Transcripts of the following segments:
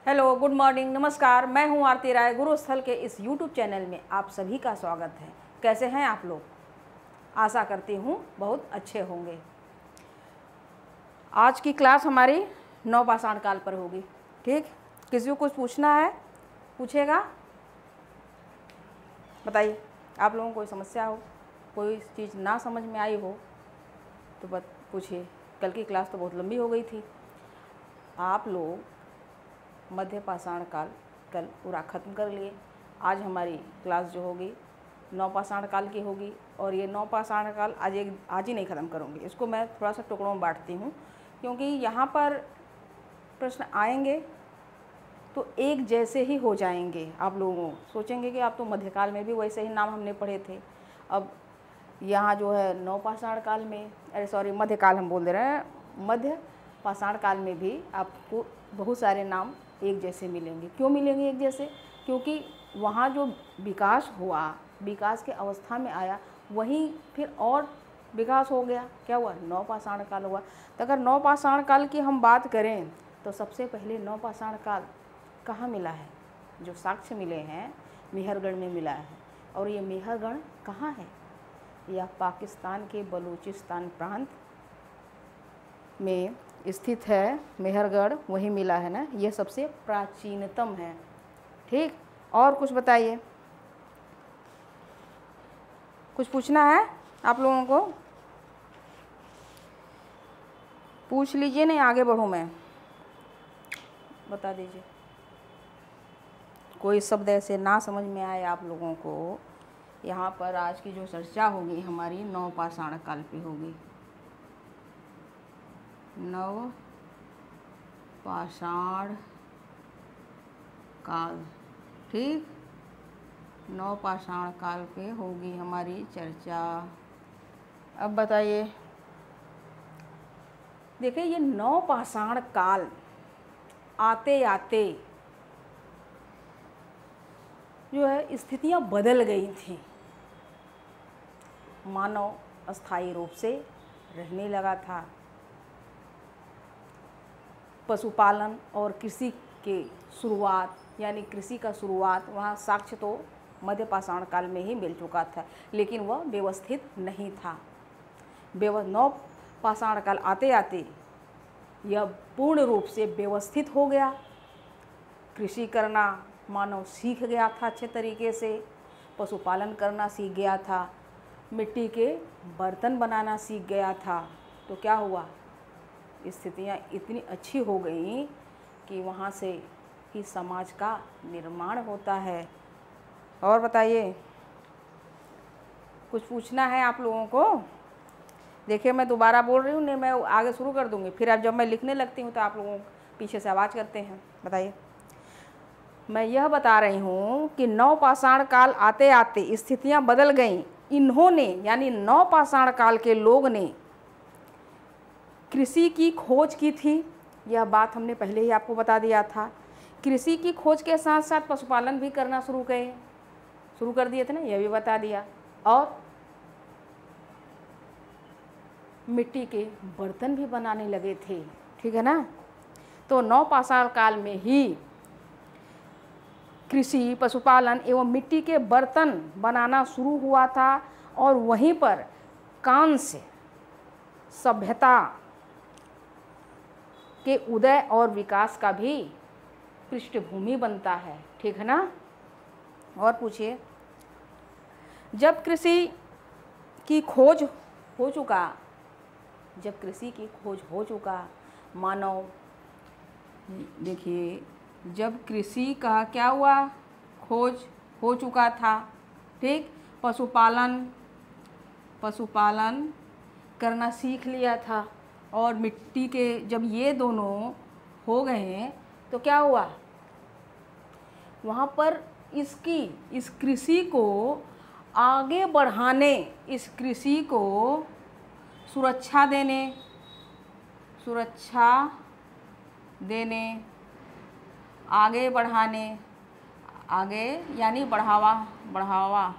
Hello, good morning, नमस्कार। मैं हूं आरती राय। गुरुस्थल के इस यूट्यूब चैनल में आप सभी का स्वागत है। कैसे हैं आप लोग? आशा करती हूं बहुत अच्छे होंगे। आज की क्लास हमारी नवपाषाण काल पर होगी। ठीक, किसी को कुछ पूछना है पूछेगा? बताइए, आप लोगों को कोई समस्या हो, कोई चीज़ ना समझ में आई हो तो पूछिए। कल की क्लास तो बहुत लंबी हो गई थी। आप लोग मध्य पाषाण काल कल पूरा ख़त्म कर लिए। आज हमारी क्लास जो होगी नवपाषाण काल की होगी, और ये नवपाषाण काल आज ही नहीं ख़त्म करूँगी। इसको मैं थोड़ा सा टुकड़ों में बांटती हूँ, क्योंकि यहाँ पर प्रश्न आएंगे तो एक जैसे ही हो जाएंगे। आप लोगों सोचेंगे कि आप तो मध्यकाल में भी वैसे ही नाम हमने पढ़े थे, अब यहाँ जो है नवपाषाण काल में, मध्यकाल हम बोल दे रहे हैं, मध्य पाषाण काल में भी आपको बहुत सारे नाम एक जैसे मिलेंगे। क्यों मिलेंगे एक जैसे? क्योंकि वहाँ जो विकास हुआ, विकास के अवस्था में आया, वहीं फिर और विकास हो गया। क्या हुआ? नवपाषाण काल हुआ। तो अगर नवपाषाण काल की हम बात करें तो सबसे पहले नवपाषाण काल कहाँ मिला है? जो साक्ष्य मिले हैं मेहरगढ़ में मिला है। और ये मेहरगढ़ कहाँ है? यह पाकिस्तान के बलूचिस्तान प्रांत में स्थित है। मेहरगढ़ वहीं मिला है ना, यह सबसे प्राचीनतम है। ठीक, और कुछ बताइए, कुछ पूछना है आप लोगों को? पूछ लीजिए, नहीं आगे बढ़ूँ मैं, बता दीजिए। कोई शब्द ऐसे ना समझ में आए आप लोगों को, यहाँ पर आज की जो चर्चा होगी हमारी नवपाषाण काल पे होगी। नवपाषाण काल, ठीक, नवपाषाण काल पे होगी हमारी चर्चा। अब बताइए, देखिए ये नवपाषाण काल आते आते जो है स्थितियां बदल गई थी। मानव अस्थायी रूप से रहने लगा था। पशुपालन और कृषि के शुरुआत, यानी कृषि का शुरुआत, वहाँ साक्ष्य तो मध्य पाषाण काल में ही मिल चुका था, लेकिन वह व्यवस्थित नहीं था। नवपाषाण काल आते आते यह पूर्ण रूप से व्यवस्थित हो गया। कृषि करना मानव सीख गया था अच्छे तरीके से, पशुपालन करना सीख गया था, मिट्टी के बर्तन बनाना सीख गया था। तो क्या हुआ? स्थितियाँ इतनी अच्छी हो गई कि वहाँ से ही समाज का निर्माण होता है। और बताइए, कुछ पूछना है आप लोगों को? देखिए मैं दोबारा बोल रही हूँ, नहीं मैं आगे शुरू कर दूँगी, फिर अब जब मैं लिखने लगती हूँ तो आप लोगों पीछे से आवाज़ करते हैं। बताइए, मैं यह बता रही हूँ कि नवपाषाण काल आते आते स्थितियाँ बदल गईं। इन्होंने, यानी नवपाषाण काल के लोग ने कृषि की खोज की थी। यह बात हमने पहले ही आपको बता दिया था। कृषि की खोज के साथ साथ पशुपालन भी करना शुरू कर दिए थे ना, यह भी बता दिया। और मिट्टी के बर्तन भी बनाने लगे थे। ठीक है ना? तो नवपाषाण काल में ही कृषि, पशुपालन एवं मिट्टी के बर्तन बनाना शुरू हुआ था, और वहीं पर कांस्य सभ्यता के उदय और विकास का भी पृष्ठभूमि बनता है। ठीक है ना? और पूछिए, जब कृषि की खोज हो चुका, मानव, देखिए जब कृषि का क्या हुआ, खोज हो चुका था, ठीक, पशुपालन करना सीख लिया था, और मिट्टी के जब ये दोनों हो गए हैं तो क्या हुआ? वहाँ पर इस कृषि को आगे बढ़ाने, इस कृषि को सुरक्षा देने, आगे बढ़ाने, आगे यानी बढ़ावा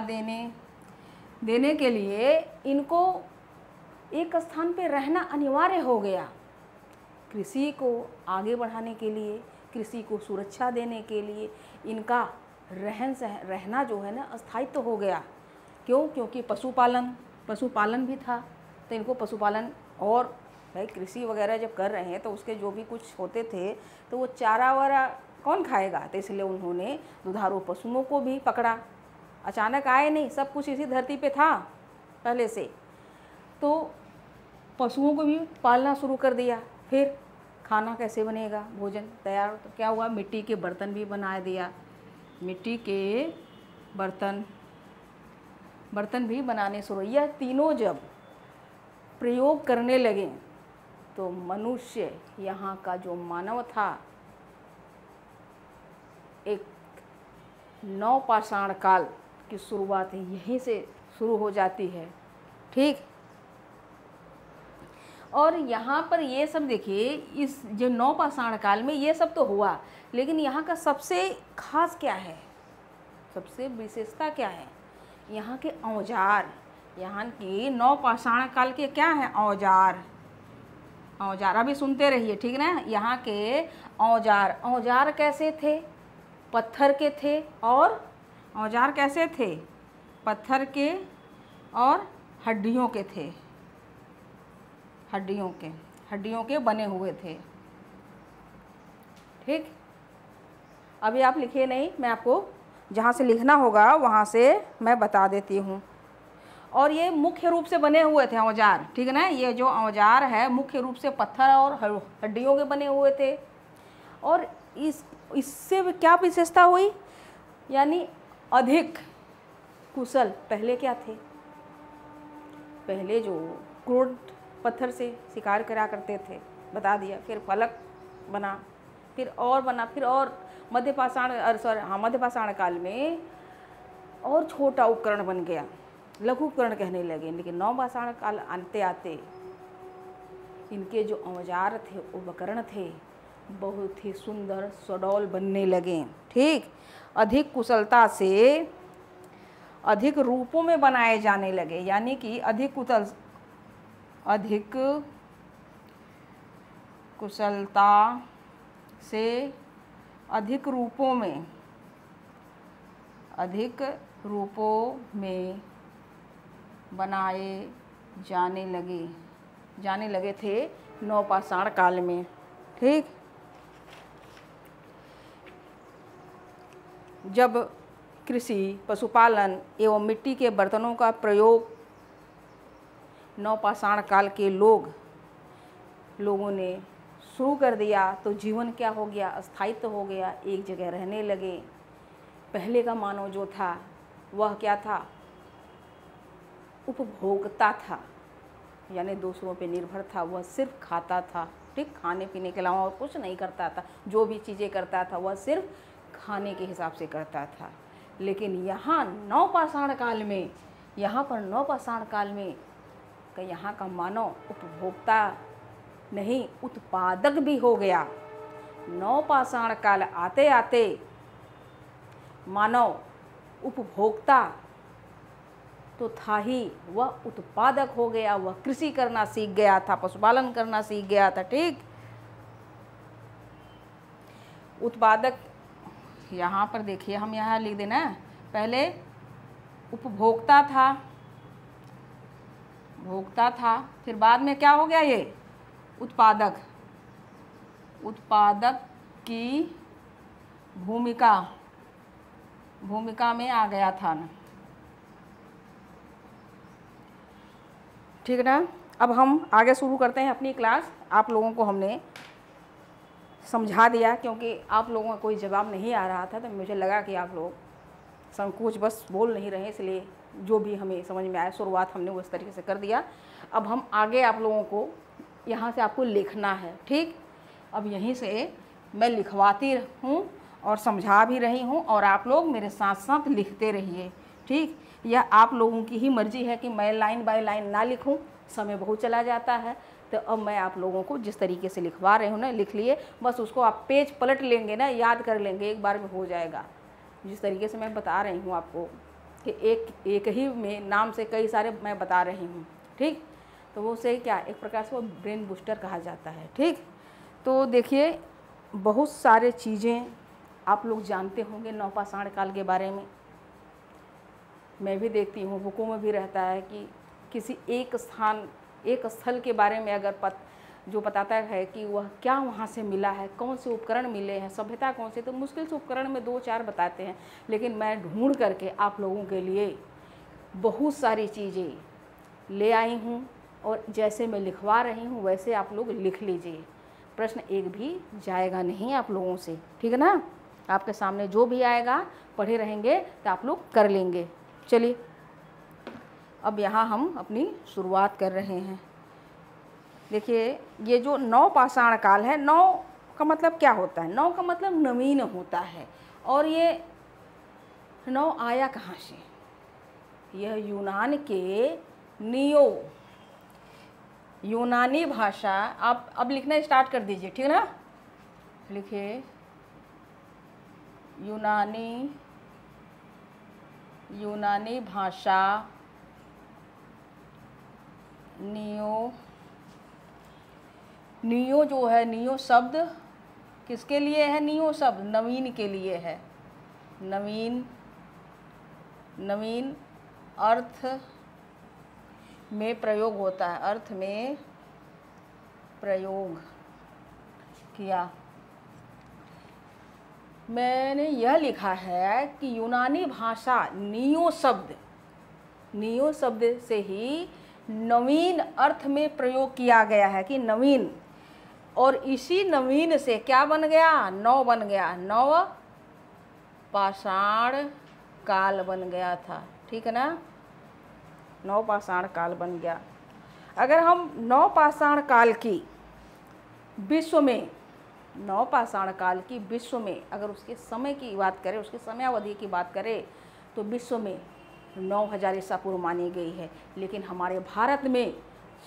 देने के लिए इनको एक स्थान पे रहना अनिवार्य हो गया। कृषि को आगे बढ़ाने के लिए, कृषि को सुरक्षा देने के लिए इनका रहना जो है ना अस्थायित्व हो गया। क्यों? क्योंकि पशुपालन भी था, तो इनको पशुपालन, और भाई कृषि वगैरह जब कर रहे हैं तो उसके जो भी कुछ होते थे तो वो चारा वारा कौन खाएगा, तो इसलिए उन्होंने दुधारू पशुओं को भी पकड़ा। अचानक आए नहीं, सब कुछ इसी धरती पे था पहले से, तो पशुओं को भी पालना शुरू कर दिया। फिर खाना कैसे बनेगा, भोजन तैयार, तो क्या हुआ, मिट्टी के बर्तन भी बना दिया। मिट्टी के बर्तन भी बनाने शुरू। यह तीनों जब प्रयोग करने लगे तो मनुष्य, यहाँ का जो मानव था, एक नवपाषाण काल की शुरुआत यहीं से शुरू हो जाती है। ठीक, और यहाँ पर ये सब देखिए, इस जो नवपाषाण काल में ये सब तो हुआ, लेकिन यहाँ का सबसे खास क्या है, सबसे विशेषता क्या है, यहाँ के औजार। यहाँ की नवपाषाण काल के क्या है, औजार। अभी सुनते रहिए, ठीक ना। यहाँ के औजार कैसे थे, पत्थर के थे, और औजार कैसे थे, पत्थर के और हड्डियों के थे, हड्डियों के बने हुए थे। ठीक, अभी आप लिखिए नहीं, मैं आपको जहाँ से लिखना होगा वहाँ से मैं बता देती हूँ। और ये मुख्य रूप से बने हुए थे औजार, ठीक है ना। ये जो औजार है मुख्य रूप से पत्थर और हड्डियों के बने हुए थे। और इससे क्या विशेषता हुई, यानी अधिक कुशल। पहले क्या थे, पहले जो क्रूड पत्थर से शिकार करा करते थे, बता दिया। फिर फलक बना, फिर और बना, फिर और मध्यपाषाण काल में और छोटा उपकरण बन गया, लघु उपकरण कहने लगे। लेकिन नवपाषाण काल आते आते इनके जो औजार थे, उपकरण थे, बहुत ही सुंदर सुडौल बनने लगे। ठीक, अधिक कुशलता से अधिक रूपों में बनाए जाने लगे, यानी कि अधिक कुशलता से अधिक रूपों में बनाए जाने लगे थे नवपाषाण काल में। ठीक, जब कृषि, पशुपालन एवं मिट्टी के बर्तनों का प्रयोग नवपाषाण काल के लोगों ने शुरू कर दिया तो जीवन क्या हो गया, अस्थायित्व हो गया, एक जगह रहने लगे। पहले का मानव जो था वह क्या था, उपभोक्ता था, यानी दूसरों पे निर्भर था। वह सिर्फ खाता था, ठीक, खाने पीने के अलावा और कुछ नहीं करता था। जो भी चीज़ें करता था वह सिर्फ खाने के हिसाब से करता था। लेकिन यहाँ नवपाषाण काल में यहाँ का मानव उपभोक्ता नहीं, उत्पादक भी हो गया। नवपाषाण काल आते आते मानव उपभोक्ता तो था ही, वह उत्पादक हो गया। वह कृषि करना सीख गया था, पशुपालन करना सीख गया था। ठीक, उत्पादक, यहाँ पर देखिए, हम यहाँ लिख देना, पहले उपभोक्ता था, फिर बाद में क्या हो गया, ये उत्पादक की भूमिका में आ गया था ना। ठीक है ना। अब हम आगे शुरू करते हैं अपनी क्लास। आप लोगों को हमने समझा दिया, क्योंकि आप लोगों का कोई जवाब नहीं आ रहा था, तो मुझे लगा कि आप लोग संकोच बस बोल नहीं रहे, इसलिए जो भी हमें समझ में आया शुरुआत हमने उस तरीके से कर दिया। अब हम आगे आप लोगों को यहाँ से आपको लिखना है। ठीक, अब यहीं से मैं लिखवाती हूँ और समझा भी रही हूँ, और आप लोग मेरे साथ साथ लिखते रहिए। ठीक, यह आप लोगों की ही मर्ज़ी है कि मैं लाइन बाय लाइन ना लिखूं, समय बहुत चला जाता है। तो अब मैं आप लोगों को जिस तरीके से लिखवा रही हूँ ना, लिख लिए, बस उसको आप पेज पलट लेंगे ना, याद कर लेंगे, एक बार में हो जाएगा। जिस तरीके से मैं बता रही हूँ आपको कि एक ही में नाम से कई सारे मैं बता रही हूँ। ठीक, तो वो से क्या, एक प्रकार से वो ब्रेन बूस्टर कहा जाता है। ठीक, तो देखिए, बहुत सारे चीज़ें आप लोग जानते होंगे नवपाषाण काल के बारे में। मैं भी देखती हूँ, बुकों में भी रहता है कि किसी एक स्थान, एक स्थल के बारे में अगर जो बताता है कि वह क्या वहाँ से मिला है, कौन से उपकरण मिले हैं, सभ्यता कौन से, तो मुश्किल से उपकरण में 2-4 बताते हैं, लेकिन मैं ढूंढ करके आप लोगों के लिए बहुत सारी चीज़ें ले आई हूँ और जैसे मैं लिखवा रही हूँ वैसे आप लोग लिख लीजिए। प्रश्न एक भी जाएगा नहीं आप लोगों से, ठीक है ना। आपके सामने जो भी आएगा पढ़े रहेंगे तो आप लोग कर लेंगे। चलिए, अब यहाँ हम अपनी शुरुआत कर रहे हैं। देखिए, ये जो नवपाषाण काल है, नव का मतलब क्या होता है? नव का मतलब नवीन होता है। और ये नव आया कहाँ से? यह यूनान के नियो, यूनानी भाषा। आप अब लिखना स्टार्ट कर दीजिए, ठीक है ना। लिखिए यूनानी भाषा नियो। नियो जो है, नियो शब्द किसके लिए है? नियो शब्द नवीन के लिए है। नवीन अर्थ में प्रयोग होता है, अर्थ में प्रयोग किया। मैंने यह लिखा है कि यूनानी भाषा नियो शब्द से ही नवीन अर्थ में प्रयोग किया गया है कि नवीन, और इसी नवीन से क्या बन गया? नव बन गया। नव पाषाण काल बन गया था, ठीक है ना। नवपाषाण काल बन गया। अगर हम नवपाषाण काल की विश्व में, नवपाषाण काल की विश्व में अगर उसके समय की बात करें, उसके समयावधि की बात करें, तो विश्व में 9000 ईसा पूर्व मानी गई है, लेकिन हमारे भारत में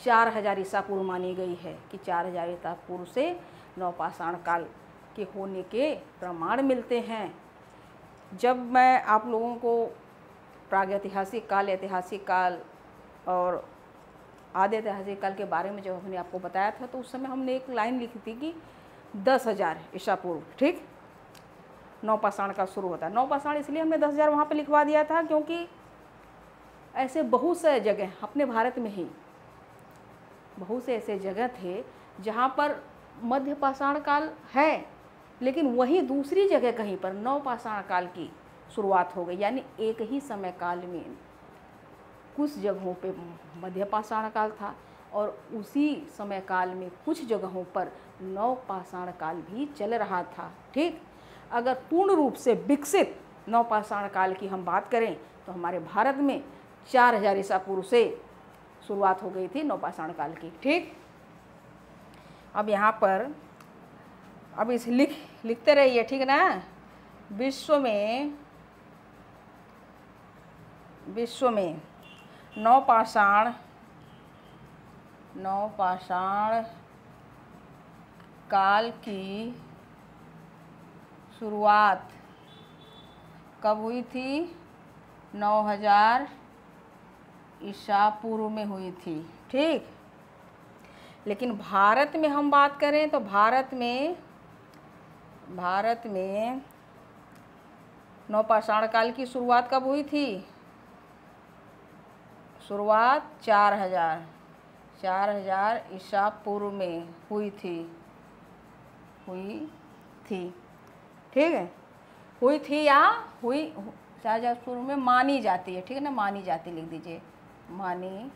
4000 ईसा पूर्व मानी गई है कि 4000 ईसा पूर्व से नवपाषाण काल के होने के प्रमाण मिलते हैं। जब मैं आप लोगों को प्रागैतिहासिक काल, ऐतिहासिक काल और आदि ऐतिहासिक काल के बारे में जब हमने आपको बताया था, तो उस समय हमने एक लाइन लिखी थी कि 10,000 ईसा पूर्व, ठीक, नवपाषाण का शुरू होता है। नवपाषाण इसलिए हमने 10,000 वहाँ पे लिखवा दिया था क्योंकि ऐसे बहुत से जगह अपने भारत में ही बहुत से ऐसे जगह थे जहाँ पर मध्य पाषाण काल है, लेकिन वहीं दूसरी जगह कहीं पर नवपाषाण काल की शुरुआत हो गई। यानी एक ही समय काल में कुछ जगहों पे मध्य पाषाण काल था और उसी समय काल में कुछ जगहों पर नवपाषाण काल भी चल रहा था, ठीक। अगर पूर्ण रूप से विकसित नवपाषाण काल की हम बात करें तो हमारे भारत में 4000 ईसा पूर्व से शुरुआत हो गई थी नवपाषाण काल की, ठीक। अब यहाँ पर अब इस लिखते रहिए, ठीक है ना। विश्व में नवपाषाण काल की शुरुआत कब हुई थी? 9000 ईसा पूर्व में हुई थी, ठीक। लेकिन भारत में हम बात करें तो भारत में नवपाषाण काल की शुरुआत कब हुई थी? शुरुआत 4000 ईसा पूर्व में हुई थी, ठीक है। हुई थी या हुई 4000 पूर्व में मानी जाती है, ठीक है ना। मानी जाती लिख दीजिए, मानी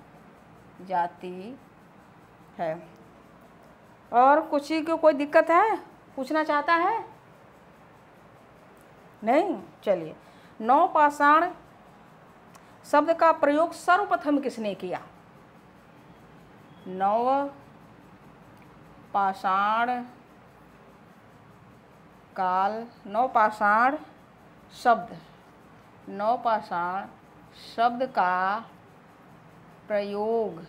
जाती है। और कुछ ही को कोई दिक्कत है, पूछना चाहता है? नहीं। चलिए, नवपाषाण शब्द का प्रयोग सर्वप्रथम किसने किया? नवपाषाण काल, नवपाषाण शब्द का प्रयोग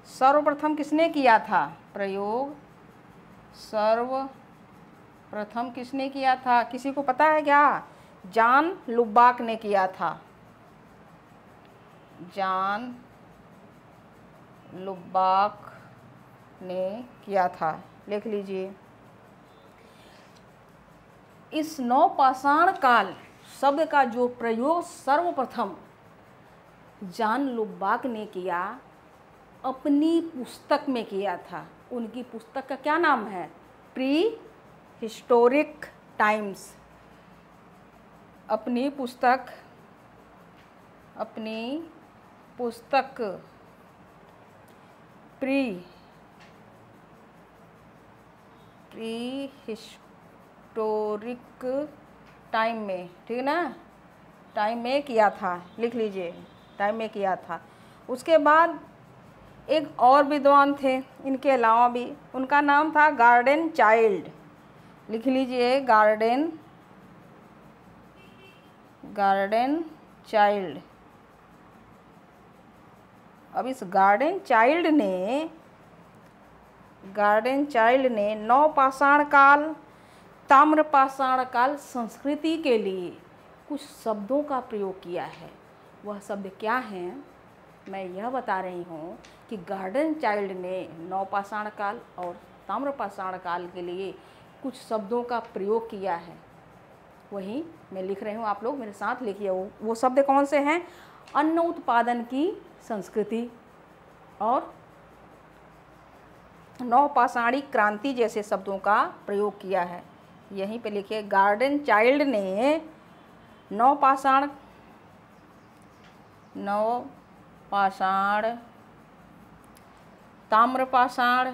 सर्वप्रथम किसने किया था? प्रयोग सर्वप्रथम किसने किया था? किसी को पता है क्या? जॉन लुबाक ने किया था। जॉन लुबाक ने किया था, लिख लीजिए। इस नवपाषाण काल शब्द का जो प्रयोग सर्वप्रथम जॉन लुबाक ने किया, अपनी पुस्तक में किया था। उनकी पुस्तक का क्या नाम है? Pre historic times. अपनी पुस्तक प्री हिस्टोरिक टाइम में, ठीक है ना, टाइम में किया था, लिख लीजिए, टाइम में किया था। उसके बाद एक और विद्वान थे इनके अलावा भी, उनका नाम था गार्डन चाइल्ड। लिख लीजिए, गार्डन चाइल्ड। अब इस गार्डन चाइल्ड ने नवपाषाण काल, ताम्रपाषाण काल संस्कृति के लिए कुछ शब्दों का प्रयोग किया है। वह शब्द क्या हैं, मैं यह बता रही हूँ कि गार्डन चाइल्ड ने नवपाषाण काल और ताम्रपाषाण काल के लिए कुछ शब्दों का प्रयोग किया है। वही मैं लिख रही हूँ, आप लोग मेरे साथ लिखिए। वो शब्द कौन से हैं? अन्न उत्पादन की संस्कृति और नवपाषाणी क्रांति जैसे शब्दों का प्रयोग किया है। यहीं पे लिखिए, गार्डन चाइल्ड ने नवपाषाण, ताम्रपाषाण,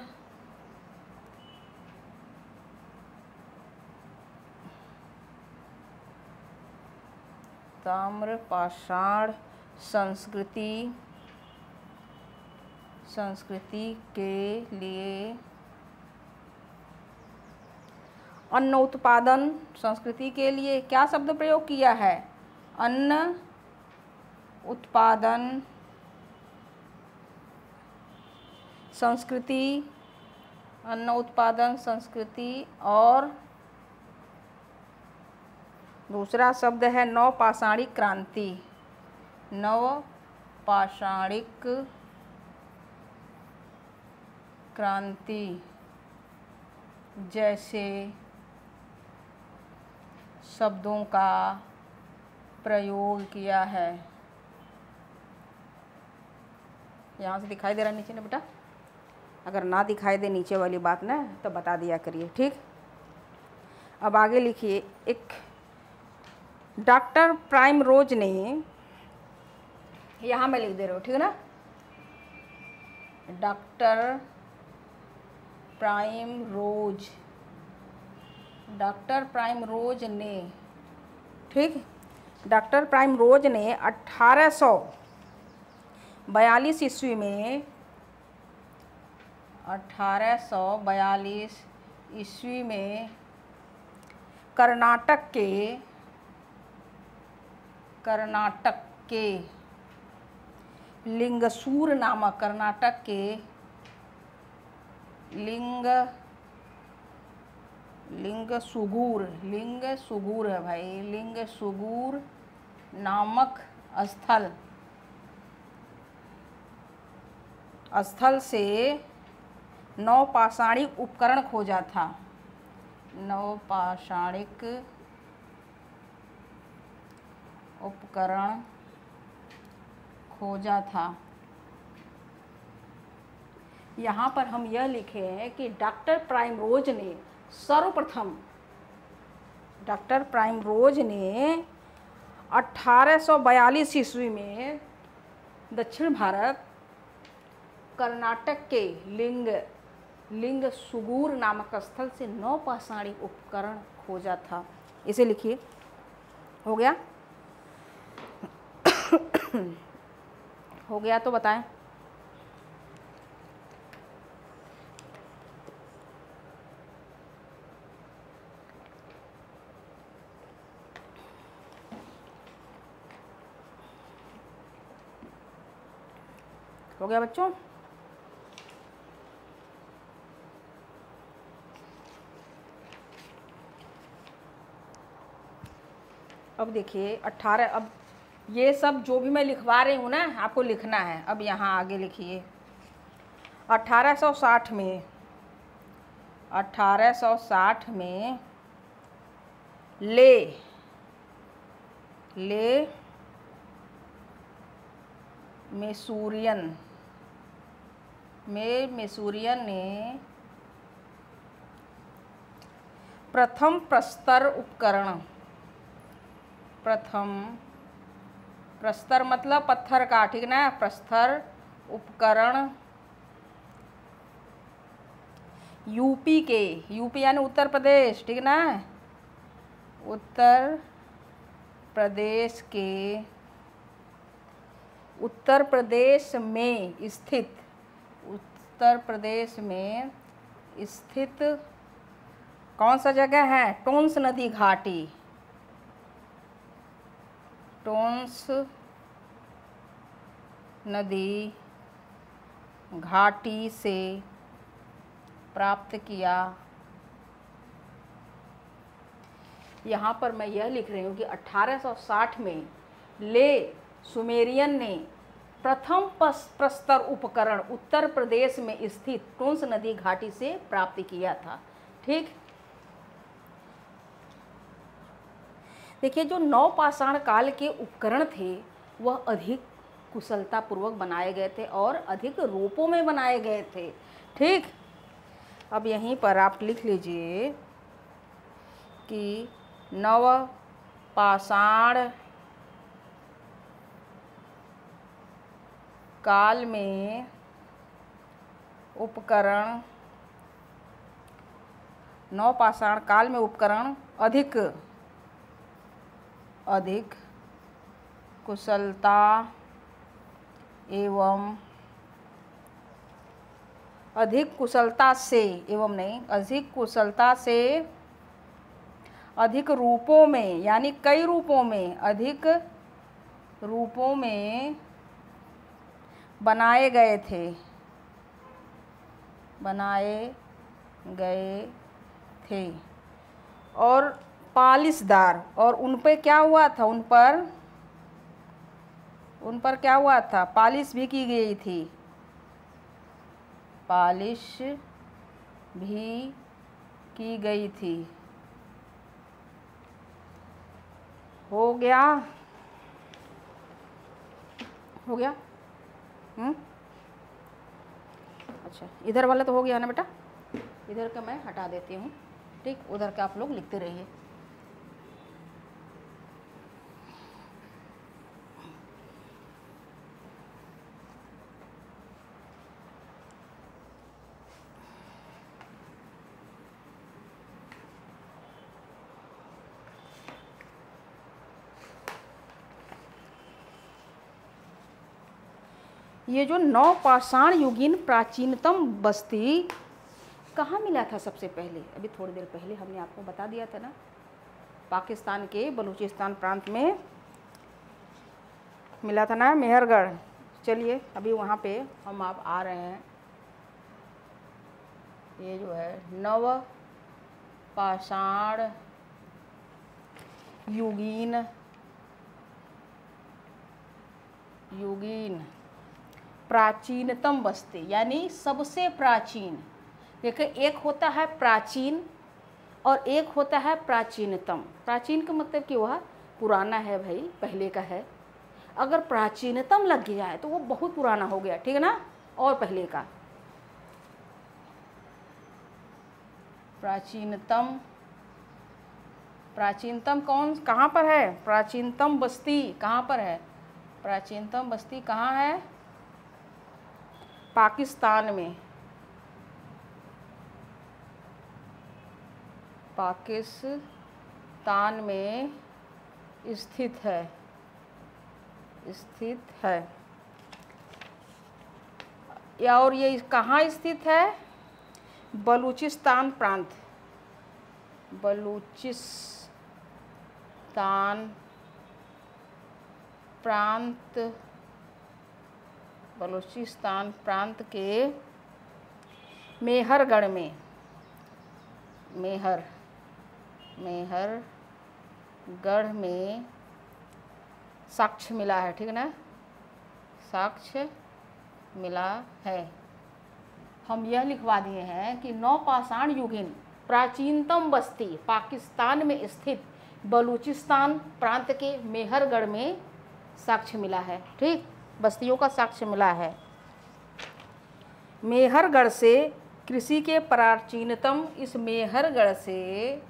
संस्कृति के लिए, अन्न उत्पादन संस्कृति के लिए क्या शब्द प्रयोग किया है? अन्न उत्पादन संस्कृति, और दूसरा शब्द है नवपाषाणिक क्रांति। नवपाषाणिक क्रांति जैसे शब्दों का प्रयोग किया है। यहाँ से दिखाई दे रहा है नीचे ना बेटा? अगर ना दिखाई दे नीचे वाली बात ना, तो बता दिया करिए, ठीक। अब आगे लिखिए, एक डॉक्टर प्राइमरोज ने, यहाँ मैं लिख दे रही हूँ, ठीक है ना, डॉक्टर प्राइमरोज ने, ठीक, डॉक्टर प्राइमरोज ने 1842 ईस्वी में, 1842 ईस्वी में कर्नाटक के लिंगसूर नामक, कर्नाटक के लिंगसूगूर है भाई, लिंगसूगूर नामक स्थल से नवपाषाणिक उपकरण खोजा था। नवपाषाणिक उपकरण खोजा था। यहाँ पर हम यह लिखे हैं कि डॉक्टर प्राइमरोज ने सर्वप्रथम, 1842 ईस्वी में दक्षिण भारत, कर्नाटक के लिंगसूगूर नामक स्थल से नवपाषाणिक उपकरण खोजा था। इसे लिखिए, हो गया? हो गया तो बताएं। हो गया बच्चों? अब देखिए 18, अब ये सब जो भी मैं लिखवा रही हूँ ना, आपको लिखना है। अब यहाँ आगे लिखिए, 1860 में 1860 में ले मेसूरियन ने प्रथम प्रस्तर मतलब पत्थर का, ठीक ना, प्रस्तर उपकरण यूपी यानी उत्तर प्रदेश, ठीक ना, उत्तर प्रदेश में स्थित कौन सा जगह है? टोंस नदी घाटी से प्राप्त किया। यहाँ पर मैं यह लिख रही हूँ कि 1860 में ले सुमेरियन ने प्रथम प्रस्तर उपकरण उत्तर प्रदेश में स्थित टोंस नदी घाटी से प्राप्त किया था। ठीक, देखिए, जो नवपाषाण काल के उपकरण थे वह अधिक कुशलतापूर्वक बनाए गए थे और अधिक रूपों में बनाए गए थे। ठीक, अब यहीं पर आप लिख लीजिए कि नवपाषाण काल में उपकरण अधिक कुशलता से अधिक रूपों में, यानी कई रूपों में, अधिक रूपों में बनाए गए थे और पालिशदार, और उन पे क्या हुआ था? उन पर क्या हुआ था? पालिश भी की गई थी। हो गया? अच्छा, इधर वाला तो हो गया ना बेटा, इधर का मैं हटा देती हूँ। ठीक, उधर का आप लोग लिखते रहिए। ये जो नवपाषाण युगीन प्राचीनतम बस्ती कहाँ मिला था सबसे पहले? अभी थोड़ी देर पहले हमने आपको बता दिया था ना, पाकिस्तान के बलूचिस्तान प्रांत में मिला था ना, मेहरगढ़। चलिए, अभी वहाँ पे हम आप आ रहे हैं। ये जो है नवपाषाण युगीन प्राचीनतम बस्ती, यानी सबसे प्राचीन। देखिए, एक होता है प्राचीन और एक होता है प्राचीनतम। प्राचीन का मतलब कि वह पुराना है भाई, पहले का है। अगर प्राचीनतम लग गया है तो वो बहुत पुराना हो गया, ठीक है ना, और पहले का। प्राचीनतम कहाँ पर है? प्राचीनतम बस्ती कहाँ पर है? प्राचीनतम बस्ती कहाँ है? पाकिस्तान में स्थित है। या और ये कहाँ स्थित है? बलूचिस्तान प्रांत के मेहरगढ़ में, मेहरगढ़ में साक्ष्य मिला है, ठीक है ना, साक्ष्य मिला है। हम यह लिखवा दिए हैं कि नवपाषाण युगीन प्राचीनतम बस्ती पाकिस्तान में स्थित बलूचिस्तान प्रांत के मेहरगढ़ में साक्ष्य मिला है। ठीक, बस्तियों का साक्ष्य मिला है। मेहरगढ़ से कृषि के प्राचीनतम, इस मेहरगढ़ से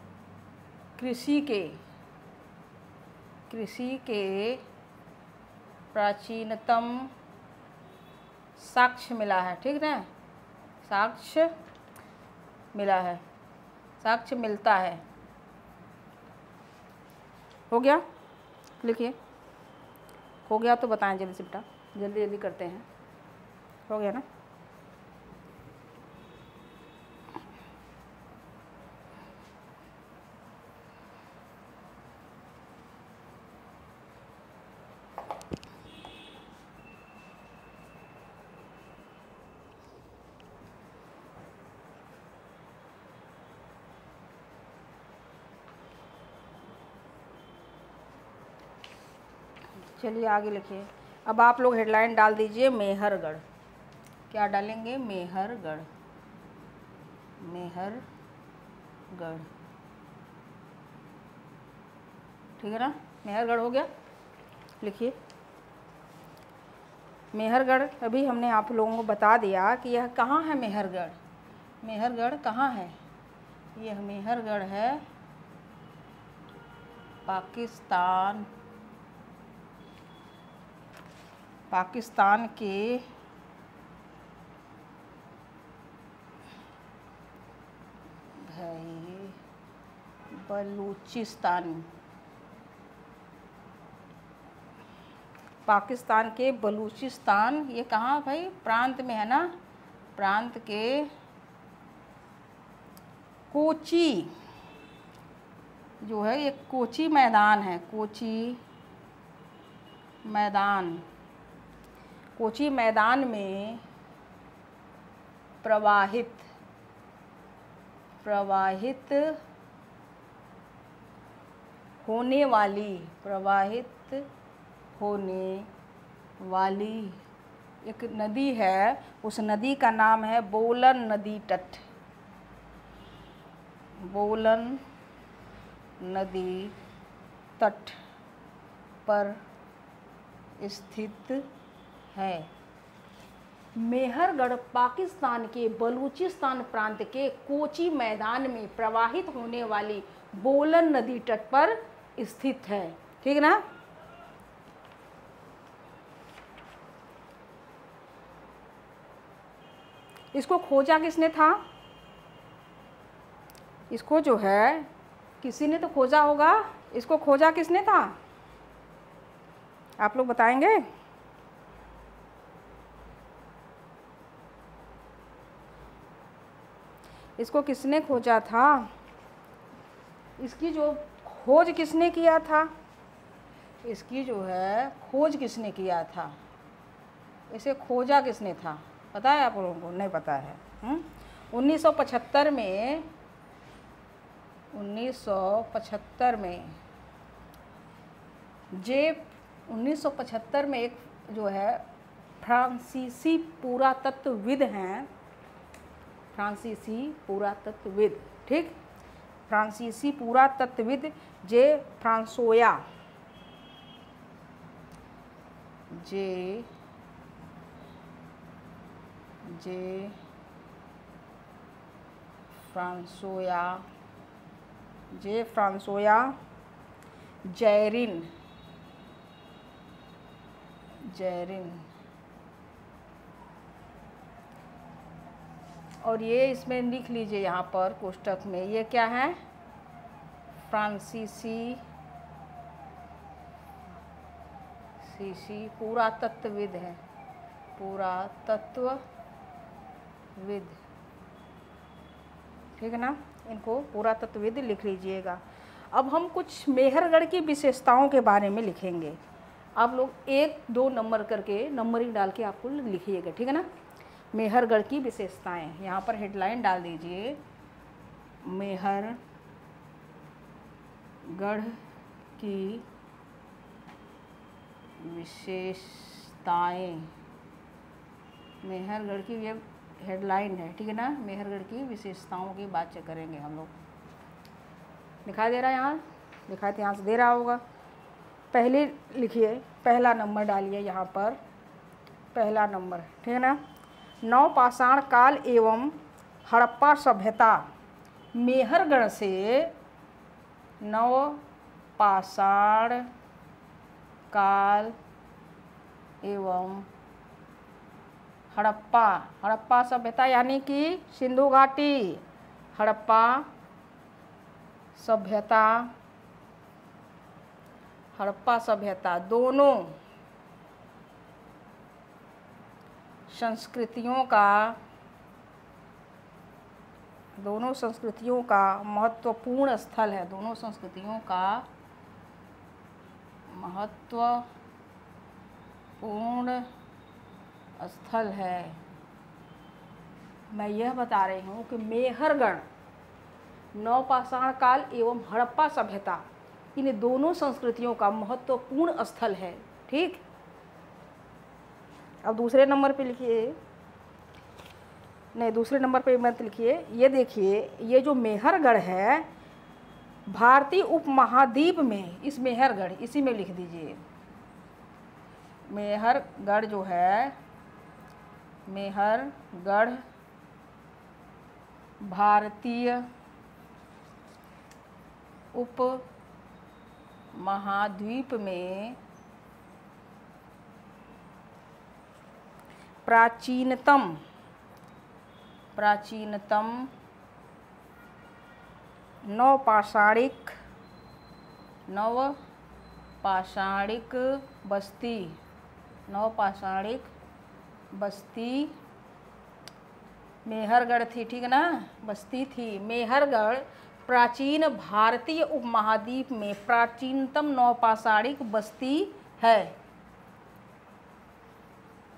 कृषि के प्राचीनतम साक्ष्य मिला है। ठीक ना, साक्ष्य मिला है, साक्ष्य मिलता है। हो गया, लिखिए। हो गया तो बताएं जल्दी से बेटा, जल्दी जल्दी करते हैं। हो गया ना? चलिए आगे लिखिए। अब आप लोग हेडलाइन डाल दीजिए मेहरगढ़। क्या डालेंगे? मेहरगढ़। मेहरगढ़, ठीक है ना? मेहरगढ़ हो गया, लिखिए। मेहरगढ़ अभी हमने आप लोगों को बता दिया कि यह कहाँ है। मेहरगढ़, मेहरगढ़ कहाँ है? यह मेहरगढ़ है पाकिस्तान के बलूचिस्तान, पाकिस्तान के बलूचिस्तान, ये कहाँ भाई? प्रांत में है ना? प्रांत के कोची जो है, ये कोची मैदान है। कोची मैदान, कोची मैदान में प्रवाहित होने वाली एक नदी है। उस नदी का नाम है बोलन नदी तट। बोलन नदी तट पर स्थित है। मेहरगढ़ पाकिस्तान के बलूचिस्तान प्रांत के कोची मैदान में प्रवाहित होने वाली बोलन नदी तट पर स्थित है। ठीक ना? इसको खोजा किसने था? इसको जो है किसी ने तो खोजा होगा। इसको खोजा किसने था? आप लोग बताएंगे? इसको किसने खोजा था? इसकी जो खोज किसने किया था? इसकी जो है खोज किसने किया था? इसे खोजा किसने था? पता है आप लोगों को? नहीं पता है। 1975 में 1975 में एक जो है फ्रांसीसी पुरातत्वविद हैं, फ्रांसीसी पुरातत्वविद, ठीक, फ्रांसीसी पुरातत्वविद जे फ्रांसोया जैरिन और ये इसमें लिख लीजिए यहाँ पर कोष्टक में, ये क्या है? फ्रांसीसी पुरातत्वविद है, पुरातत्वविद, ठीक है ना? इनको पुरातत्वविद लिख लीजिएगा। अब हम कुछ मेहरगढ़ की विशेषताओं के बारे में लिखेंगे। आप लोग 1-2 नंबर करके नंबरिंग डाल के आपको लिखिएगा, ठीक है ना? मेहरगढ़ की विशेषताएं, यहाँ पर हेडलाइन डाल दीजिए, मेहरगढ़ की विशेषताएं। मेहरगढ़ की हेडलाइन है, ठीक है ना। मेहरगढ़ की विशेषताओं की बात करेंगे हम लोग। दिखाई दे रहा है यहाँ, दिखाई तो यहाँ से दे रहा होगा। पहले लिखिए, पहला नंबर डालिए यहाँ पर, पहला नंबर, ठीक है ना। नवपाषाण काल एवं हड़प्पा सभ्यता, मेहरगढ़ से नवपाषाण काल एवं हड़प्पा सभ्यता यानी कि सिंधु घाटी, हड़प्पा सभ्यता दोनों संस्कृतियों का महत्वपूर्ण स्थल है, दोनों संस्कृतियों का महत्वपूर्ण स्थल है। मैं यह बता रही हूँ कि मेहरगढ़ नवपाषाण काल एवं हड़प्पा सभ्यता इन दोनों संस्कृतियों का महत्वपूर्ण स्थल है, ठीक। अब दूसरे नंबर पे लिखिए, नहीं दूसरे नंबर पे मत लिखिए, ये देखिए, ये जो मेहरगढ़ है भारतीय उपमहाद्वीप में, इस मेहरगढ़ इसी में लिख दीजिए। मेहरगढ़ जो है, मेहरगढ़ भारतीय उपमहाद्वीप में प्राचीनतम नवपाषाणिक बस्ती मेहरगढ़ थी, ठीक है ना, बस्ती थी। मेहरगढ़ प्राचीन भारतीय उपमहाद्वीप में प्राचीनतम नवपाषाणिक बस्ती है,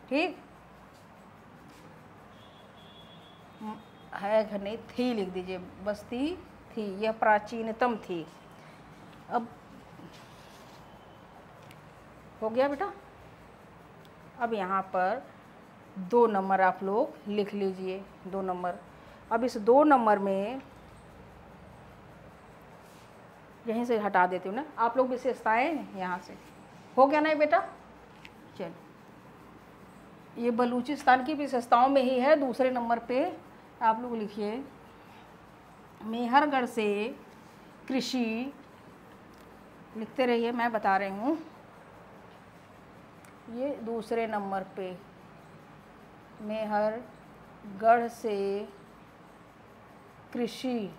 ठीक है, घर नहीं थी लिख दीजिए, बस्ती थी, यह प्राचीनतम थी। अब हो गया बेटा। अब यहाँ पर 2 नंबर आप लोग लिख लीजिए, 2 नंबर। अब इस 2 नंबर में यहीं से हटा देती हूँ ना, आप लोग विशेषताएं यहाँ से, हो गया ना बेटा। चल, ये बलूचिस्तान की विशेषताओं में ही है। दूसरे नंबर पे आप लोग लिखिए, मेहरगढ़ से कृषि, लिखते रहिए, मैं बता रही हूँ। ये दूसरे नंबर पे, मेहरगढ़ से कृषि,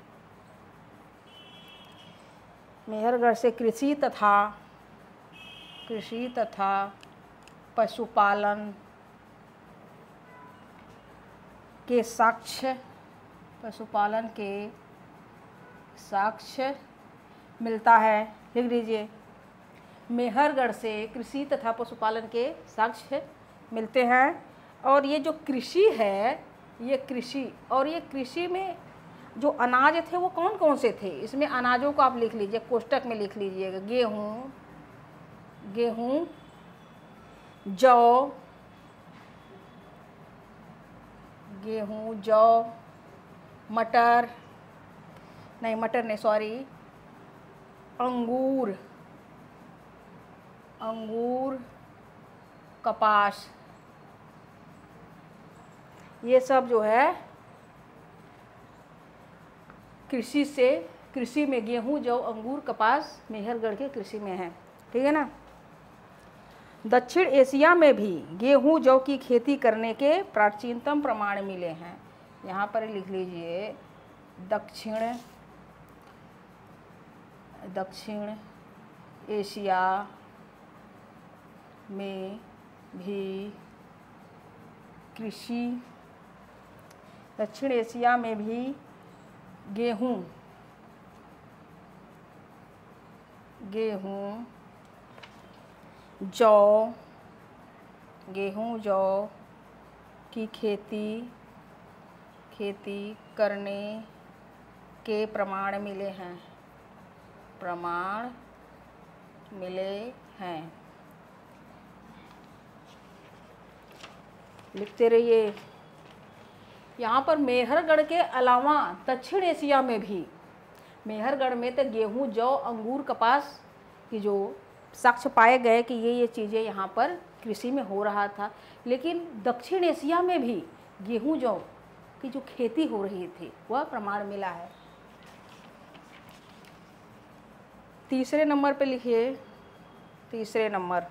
मेहरगढ़ से कृषि तथा पशुपालन के साक्ष्य मिलता है, लिख लीजिए। मेहरगढ़ से कृषि तथा पशुपालन के साक्ष्य मिलते हैं। और ये जो कृषि है, ये कृषि में जो अनाज थे वो कौन कौन से थे, इसमें अनाजों को आप लिख लीजिए, कोष्टक में लिख लीजिएगा। गेहूँ, जौ, मटर नहीं, अंगूर, कपास, ये सब जो है कृषि में गेहूं, जौ, अंगूर, कपास मेहरगढ़ के कृषि में है, ठीक है ना। दक्षिण एशिया में भी गेहूं, जौ की खेती करने के प्राचीनतम प्रमाण मिले हैं। यहाँ पर लिख लीजिए, दक्षिण एशिया में भी दक्षिण एशिया में भी गेहूं, जौ की खेती करने के प्रमाण मिले हैं। लिखते रहिए। यहाँ पर मेहरगढ़ के अलावा दक्षिण एशिया में भी, मेहरगढ़ में तो गेहूँ, जौ, अंगूर, कपास की जो साक्ष्य पाए गए कि ये चीज़ें यहाँ पर कृषि में हो रहा था, लेकिन दक्षिण एशिया में भी गेहूँ, जौ की जो खेती हो रही थी वह प्रमाण मिला है। तीसरे नंबर पे लिखिए, तीसरे नंबर,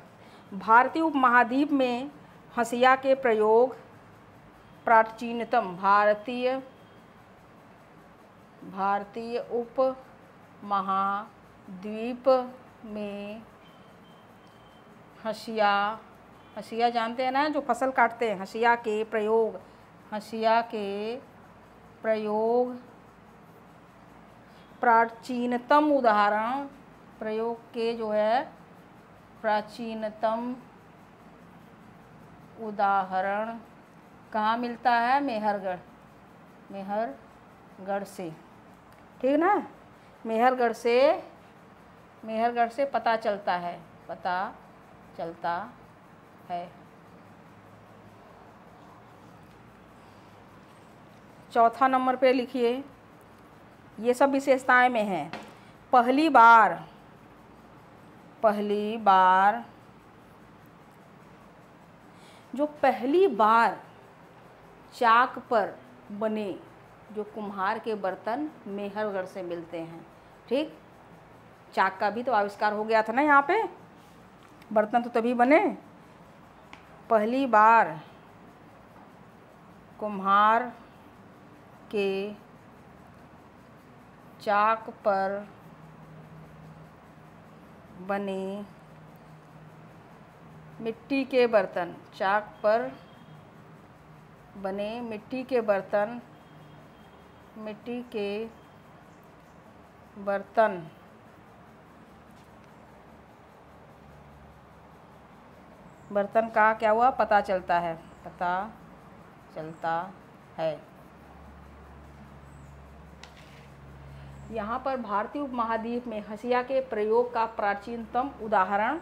भारतीय उपमहाद्वीप में हंसिया के प्रयोग प्राचीनतम, भारतीय उपमहाद्वीप में हंसिया जानते हैं ना, जो फसल काटते हैं, हंसिया के प्रयोग प्राचीनतम उदाहरण, प्रयोग के जो है प्राचीनतम उदाहरण कहाँ मिलता है? मेहरगढ़ से, ठीक ना। मेहरगढ़ से पता चलता है। चौथा नंबर पे लिखिए, ये सब विशेषताएं में हैं। पहली बार जो पहली बार चाक पर बने जो कुम्हार के बर्तन मेहरगढ़ से मिलते हैं, ठीक। चाक का भी तो आविष्कार हो गया था ना यहाँ पे, बर्तन तो तभी बने। पहली बार कुम्हार के चाक पर बने मिट्टी के बर्तन, चाक पर बने मिट्टी के बर्तन का क्या हुआ? पता चलता है। यहाँ पर भारतीय उपमहाद्वीप में हंसिया के प्रयोग का प्राचीनतम उदाहरण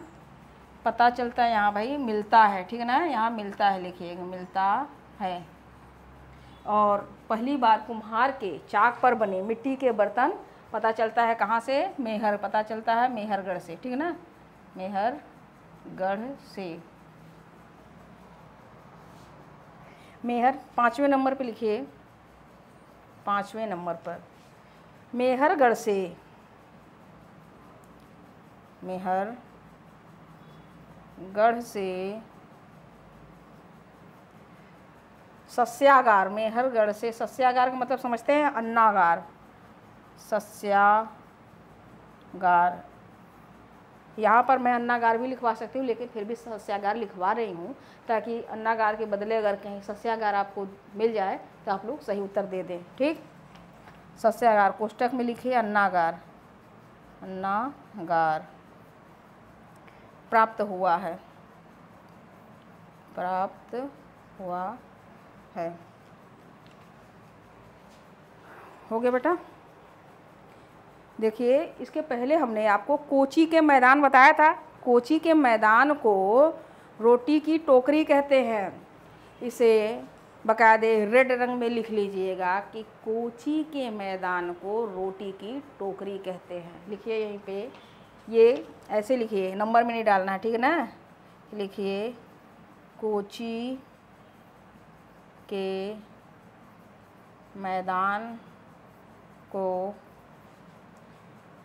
पता चलता है, यहाँ भाई मिलता है, ठीक है ना, यहाँ मिलता है लिखिएगा, मिलता है। और पहली बार कुम्हार के चाक पर बने मिट्टी के बर्तन पता चलता है कहाँ से? पता चलता है मेहरगढ़ से, ठीक है ना, मेहरगढ़ से। पाँचवें नंबर पे लिखिए, पाँचवें नंबर पर, मेहरगढ़ से सस्यागार, मेहरगढ़ से सस्यागार का मतलब समझते हैं? अन्नागार, सस्यागार। यहाँ पर मैं अन्नागार भी लिखवा सकती हूँ, लेकिन फिर भी सस्यागार लिखवा रही हूँ ताकि अन्नागार के बदले अगर कहीं सस्यागार आपको मिल जाए तो आप लोग सही उत्तर दे दें, ठीक। सस्यागार कोष्टक में लिखिए अन्नागार प्राप्त हुआ है। हो गया बेटा। देखिए, इसके पहले हमने आपको कोची के मैदान बताया था। कोची के मैदान को रोटी की टोकरी कहते हैं। इसे बाकायदे रेड रंग में लिख लीजिएगा कि कोची के मैदान को रोटी की टोकरी कहते हैं। लिखिए यहीं पे, ये ऐसे लिखिए, नंबर में नहीं डालना है, ठीक है ना। लिखिए कोची के मैदान को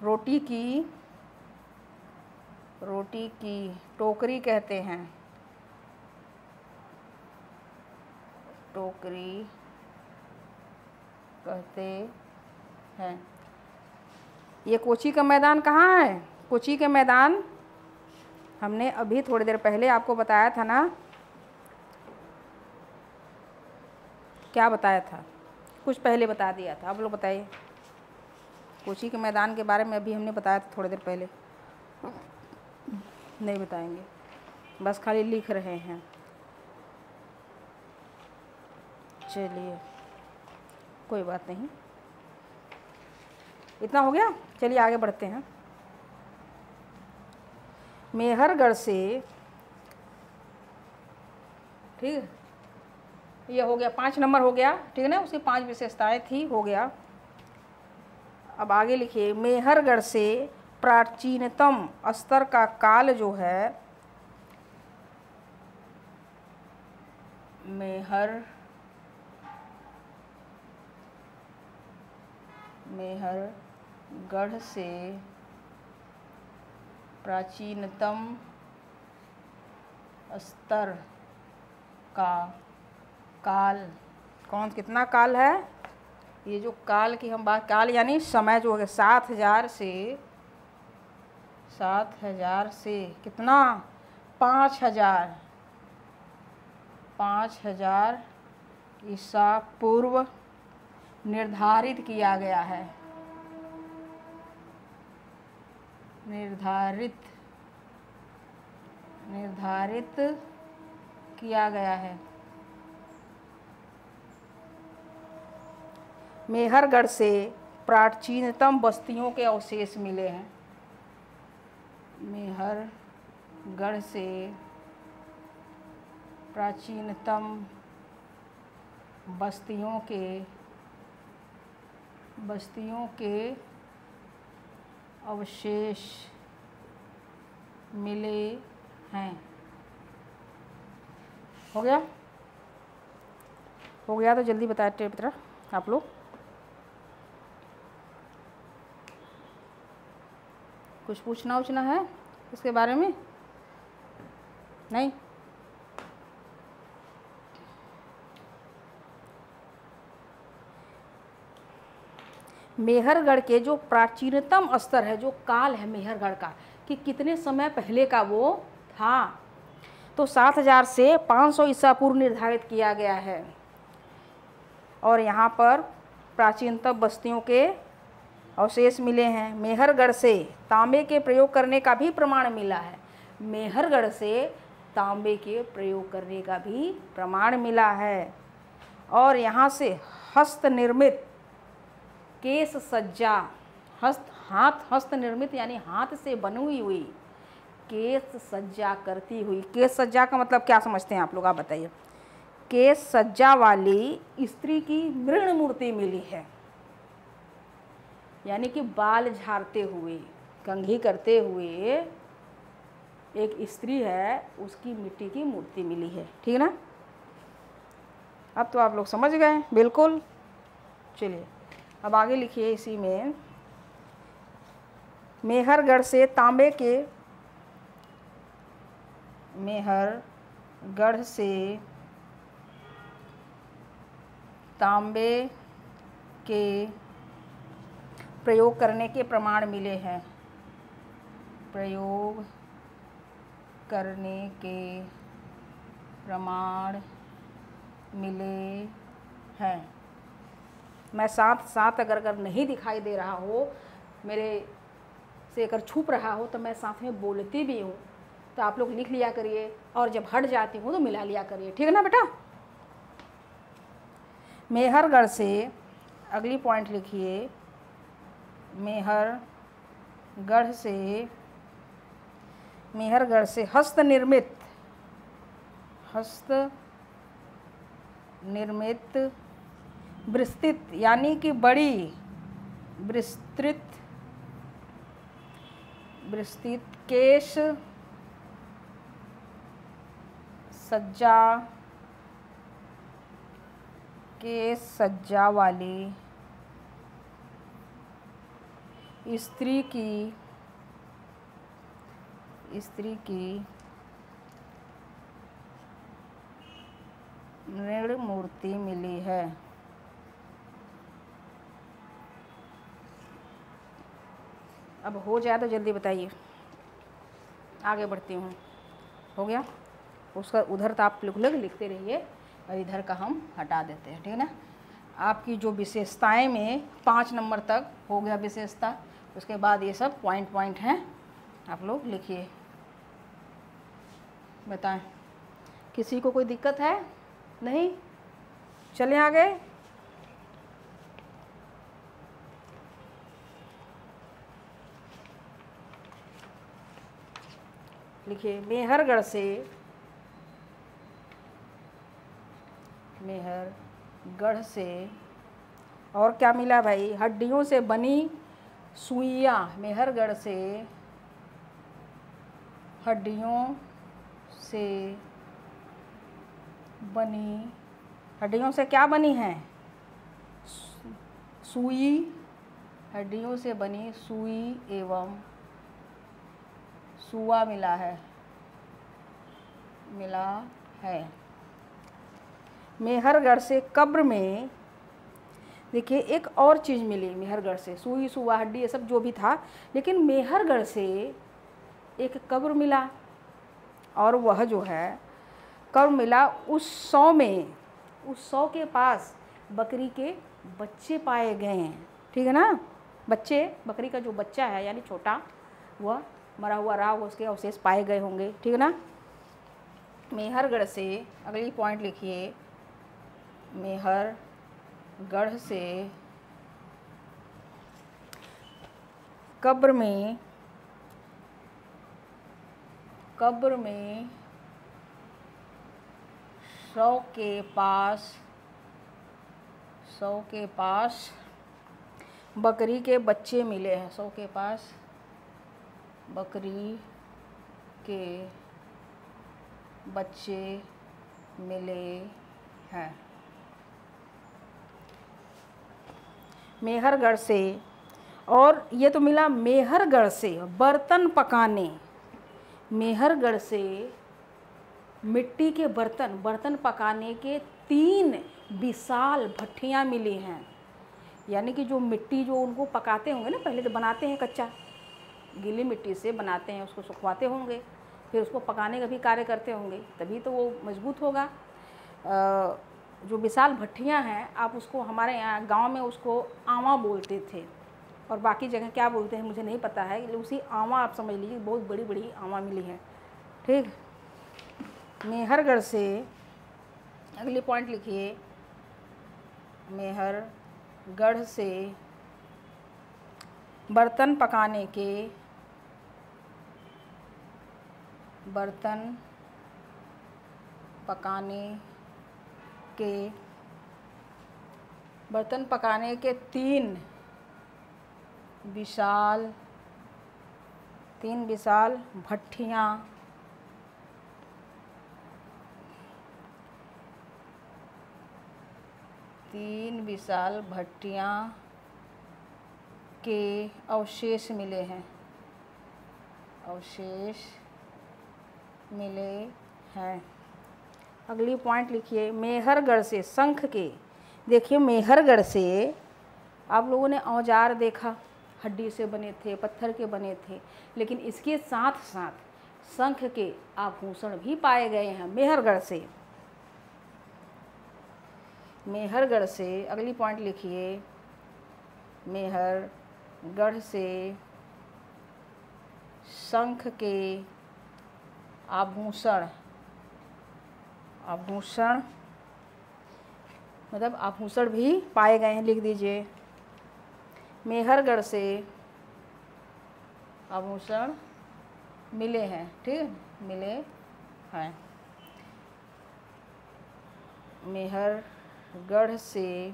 रोटी की टोकरी कहते हैं। टोकरी कहते हैं। ये कोची का मैदान कहाँ है? कोची के मैदान हमने अभी थोड़ी देर पहले आपको बताया था ना। क्या बताया था? कुछ पहले बता दिया था, आप लोग बताइए। कोची के मैदान के बारे में अभी हमने बताया था थोड़ी देर पहले। नहीं बताएंगे, बस खाली लिख रहे हैं। चलिए कोई बात नहीं, इतना हो गया। चलिए आगे बढ़ते हैं। मेहरगढ़ से, ठीक है, ये हो गया 5 नंबर हो गया, ठीक है ना, उसकी 5 विशेषताएं थी, हो गया। अब आगे लिखिए, मेहरगढ़ से प्राचीनतम स्तर का काल जो है, मेहरगढ़ से प्राचीनतम स्तर का काल, कौन कितना काल है, ये जो काल की हम बात, काल यानी समय जो है 7000 से कितना 5000 ईसा पूर्व निर्धारित किया गया है, निर्धारित किया गया है। मेहरगढ़ से प्राचीनतम बस्तियों के अवशेष मिले हैं, मेहरगढ़ से प्राचीनतम बस्तियों के अवशेष मिले हैं। हो गया तो जल्दी बताते बेटा आप लोग। कुछ पूछना है इसके बारे में? नहीं? मेहरगढ़ के जो प्राचीनतम स्तर है, जो काल है मेहरगढ़ का, कि कितने समय पहले का वो था, तो 7000 से 500 ईसा पूर्व निर्धारित किया गया है। और यहाँ पर प्राचीनतम बस्तियों के अवशेष मिले हैं। मेहरगढ़ से तांबे के प्रयोग करने का भी प्रमाण मिला है, मेहरगढ़ से तांबे के प्रयोग करने का भी प्रमाण मिला है। और यहाँ से हस्त निर्मित केश सज्जा, हस्त निर्मित यानी हाथ से बनी हुई केश सज्जा करती हुई, केश सज्जा का मतलब क्या समझते हैं आप लोग, आप बताइए। केश सज्जा वाली स्त्री की मृण मूर्ति मिली है, यानी कि बाल झाड़ते हुए, कंघी करते हुए एक स्त्री है, उसकी मिट्टी की मूर्ति मिली है, ठीक है ना। अब तो आप लोग समझ गए बिल्कुल। चलिए अब आगे लिखिए इसी में, मेहरगढ़ से तांबे के प्रयोग करने के प्रमाण मिले हैं, प्रयोग करने के प्रमाण मिले हैं। मैं साथ अगर नहीं दिखाई दे रहा हो, मेरे से अगर छुप रहा हो, तो मैं साथ में बोलती भी हूँ, तो आप लोग लिख लिया करिए, और जब हट जाती हूँ तो मिला लिया करिए, ठीक है ना बेटा। मेहरगढ़ से अगली पॉइंट लिखिए, मेहरगढ़ से हस्त निर्मित विस्तृत यानी कि बड़ी विस्तृत केश सज्जा वाली स्त्री की मृण मूर्ति मिली है। अब हो जाए तो जल्दी बताइए, आगे बढ़ती हूँ। हो गया? उसका उधर तो आप लोग लिखते रहिए, और इधर का हम हटा देते हैं, ठीक है ना। आपकी जो विशेषताएं में 5 नंबर तक हो गया विशेषता, उसके बाद ये सब पॉइंट हैं, आप लोग लिखिए। बताएं, किसी को कोई दिक्कत है? नहीं? चलें आगे। मेहरगढ़ से। और क्या मिला भाई? हड्डियों से बनी सुइयाँ। मेहरगढ़ से हड्डियों से बनी, हड्डियों से क्या बनी हैं? सुई, हड्डियों से बनी सुई एवं सुआ मिला है। मेहरगढ़ से कब्र में देखिए एक और चीज़ मिली। मेहरगढ़ से सुई सुआ हड्डी ये सब जो भी था, लेकिन मेहरगढ़ से एक कब्र मिला। और वह जो है कब्र मिला उस 100 में, उस 100 के पास बकरी के बच्चे पाए गए हैं। ठीक है ना? बच्चे, बकरी का जो बच्चा है यानी छोटा, वह मरा हुआ रहा, उसके अवशेष पाए गए होंगे। ठीक है ना? मेहरगढ़ से अगली पॉइंट लिखिए। मेहरगढ़ से कब्र में 100 के पास बकरी के बच्चे मिले हैं। 100 के पास बकरी के बच्चे मिले हैं। मेहरगढ़ से, और ये तो मिला मेहरगढ़ से बर्तन पकाने। मेहरगढ़ से मिट्टी के बर्तन पकाने के 3 विशाल भट्टियाँ मिली हैं। यानी कि जो मिट्टी जो उनको पकाते होंगे ना, पहले तो बनाते हैं कच्चा, गीली मिट्टी से बनाते हैं, उसको सुखवाते होंगे, फिर उसको पकाने का भी कार्य करते होंगे, तभी तो वो मजबूत होगा। जो विशाल भट्टियाँ हैं, आप उसको हमारे यहाँ गांव में उसको आवा बोलते थे, और बाकी जगह क्या बोलते हैं मुझे नहीं पता है, उसी आवा आप समझ लीजिए, बहुत बड़ी बड़ी आवा मिली है। ठीक। मेहरगढ़ से अगली पॉइंट लिखिए। मेहरगढ़ से बर्तन पकाने के 3 विशाल भट्टियाँ के अवशेष मिले हैं। अगली पॉइंट लिखिए। मेहरगढ़ से शंख के। देखिए मेहरगढ़ से आप लोगों ने औजार देखा, हड्डी से बने थे, पत्थर के बने थे, लेकिन इसके साथ साथ शंख के आभूषण भी पाए गए हैं मेहरगढ़ से। मेहरगढ़ से अगली पॉइंट लिखिए। मेहरगढ़ से शंख के आभूषण मतलब आभूषण भी पाए गए हैं, लिख दीजिए। मेहरगढ़ से आभूषण मिले हैं। ठीक, मिले हैं। मेहरगढ़ से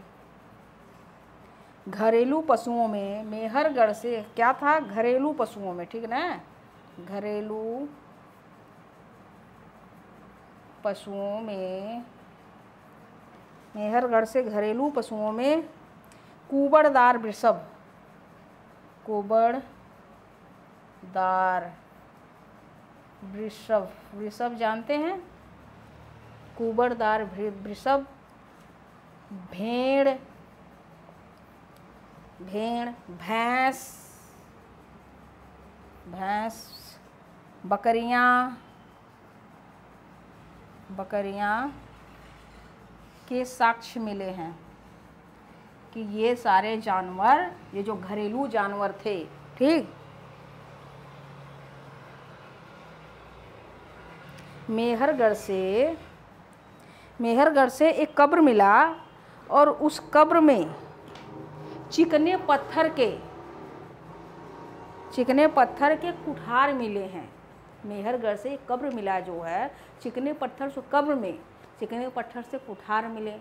घरेलू पशुओं में, मेहरगढ़ से क्या था? घरेलू पशुओं में, ठीक ना? घरेलू पशुओं में, मेहरगढ़ से घरेलू पशुओं में कुबड़दार वृषभ, वृषभ जानते हैं? कुबड़दार वृषभ, भेड़, भैंस, बकरियां के साक्ष्य मिले हैं कि ये सारे जानवर, ये जो घरेलू जानवर थे, ठीक। मेहरगढ़ से एक कब्र मिला, और उस कब्र में चिकने पत्थर के कुठार मिले हैं। मेहरगढ़ से एक कब्र मिला जो है, चिकने पत्थर से कब्र में चिकने पत्थर से कुठार मिले।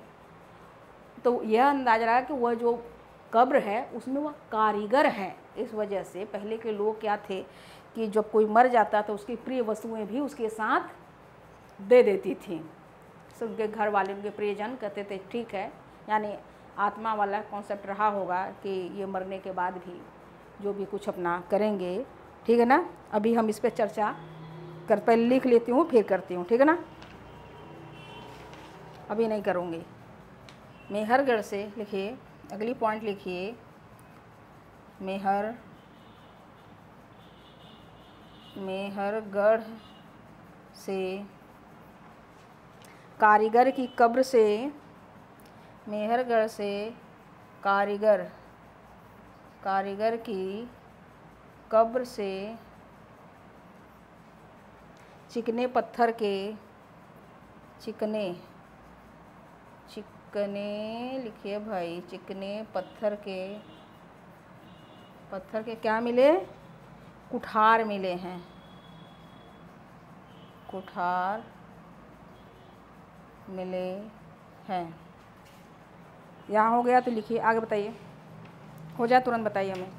तो यह अंदाजा लगा कि वह जो कब्र है उसमें वह कारीगर है। इस वजह से पहले के लोग क्या थे कि जब कोई मर जाता तो उसकी प्रिय वस्तुएं भी उसके साथ दे देती थी। तो उनके घर वाले, उनके प्रियजन कहते थे ठीक है, यानी आत्मा वाला कॉन्सेप्ट रहा होगा कि ये मरने के बाद भी जो भी कुछ अपना करेंगे, ठीक है ना। अभी हम इस पर चर्चा पहले लिख लेती हूँ फिर करती हूँ, ठीक है ना, अभी नहीं करूँगी। मेहरगढ़ से लिखिए, अगली पॉइंट लिखिए, मेहरगढ़ से कारीगर की कब्र से, मेहरगढ़ से कारीगर की कब्र से चिकने पत्थर के, चिकने लिखिए भाई, चिकने पत्थर के क्या मिले? कुठार मिले हैं, कुठार मिले हैं। यहाँ हो गया तो लिखिए, आगे बताइए, हो जाए तुरंत बताइए हमें।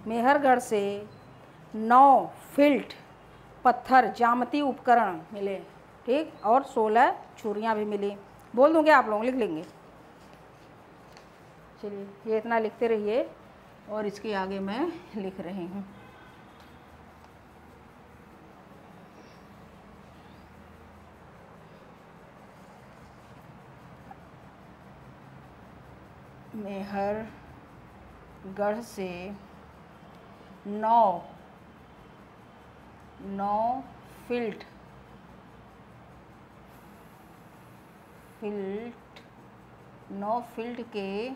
मेहरगढ़ से 9 फिल्ट पत्थर ज्यामितीय उपकरण मिले, ठीक, और 16 छुरियाँ भी मिली। बोल दूँगे, आप लोग लिख लेंगे। चलिए ये इतना लिखते रहिए और इसके आगे मैं लिख रही हूँ। मेहरगढ़ से 9 फिल्ट 9 फिल्ट के,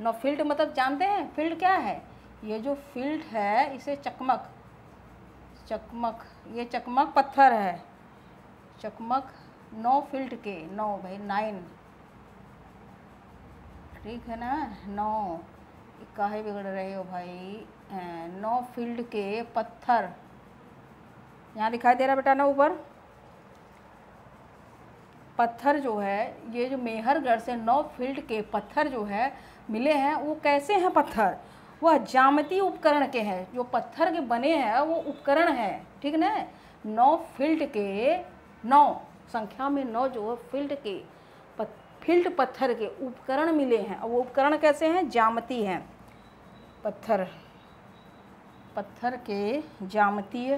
9 फिल्ट मतलब जानते हैं फिल्ट क्या है? ये जो फिल्ट है इसे चकमक, ये चकमक पत्थर है, चकमक 9 फिल्ट के, 9 भाई 9, ठीक है ना, 9, काहे बिगड़ रहे हो भाई, 9 फील्ड के पत्थर, यहाँ दिखाई दे रहा बेटा ना ऊपर, पत्थर जो है, ये जो मेहरगढ़ से 9 फील्ड के पत्थर जो है मिले हैं, वो कैसे हैं पत्थर? वह ज्यामितीय उपकरण के हैं, जो पत्थर के बने हैं वो उपकरण है, ठीक ना। 9 फील्ड के, 9 संख्या में 9 जो फील्ड के फील्ड पत्थर के उपकरण मिले हैं। और वो उपकरण कैसे हैं? ज्यामितीय हैं, पत्थर के ज्यामितीय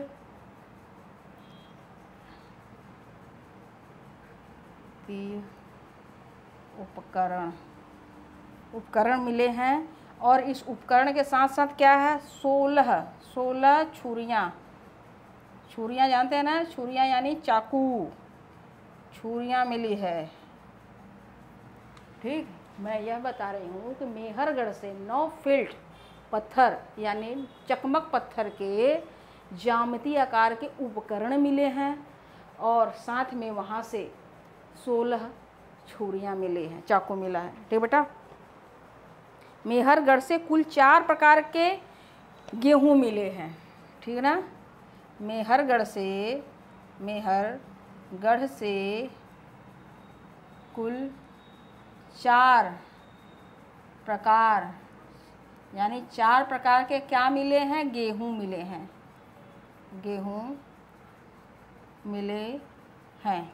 उपकरण मिले हैं। और इस उपकरण के साथ साथ क्या है? 16 छुरियाँ जानते हैं ना, छुरियाँ यानी चाकू, छुरियाँ मिली है, ठीक। मैं यह बता रही हूँ कि मेहरगढ़ से 9 फील्ड पत्थर यानी चकमक पत्थर के ज्यामितीय आकार के उपकरण मिले हैं और साथ में वहाँ से 16 छुरियाँ मिले हैं, चाकू मिला है, ठीक बेटा। मेहरगढ़ से कुल 4 प्रकार के गेहूँ मिले हैं, ठीक ना। मेहरगढ़ से कुल 4 प्रकार यानी 4 प्रकार के क्या मिले हैं? गेहूँ मिले हैं, गेहूँ मिले हैं।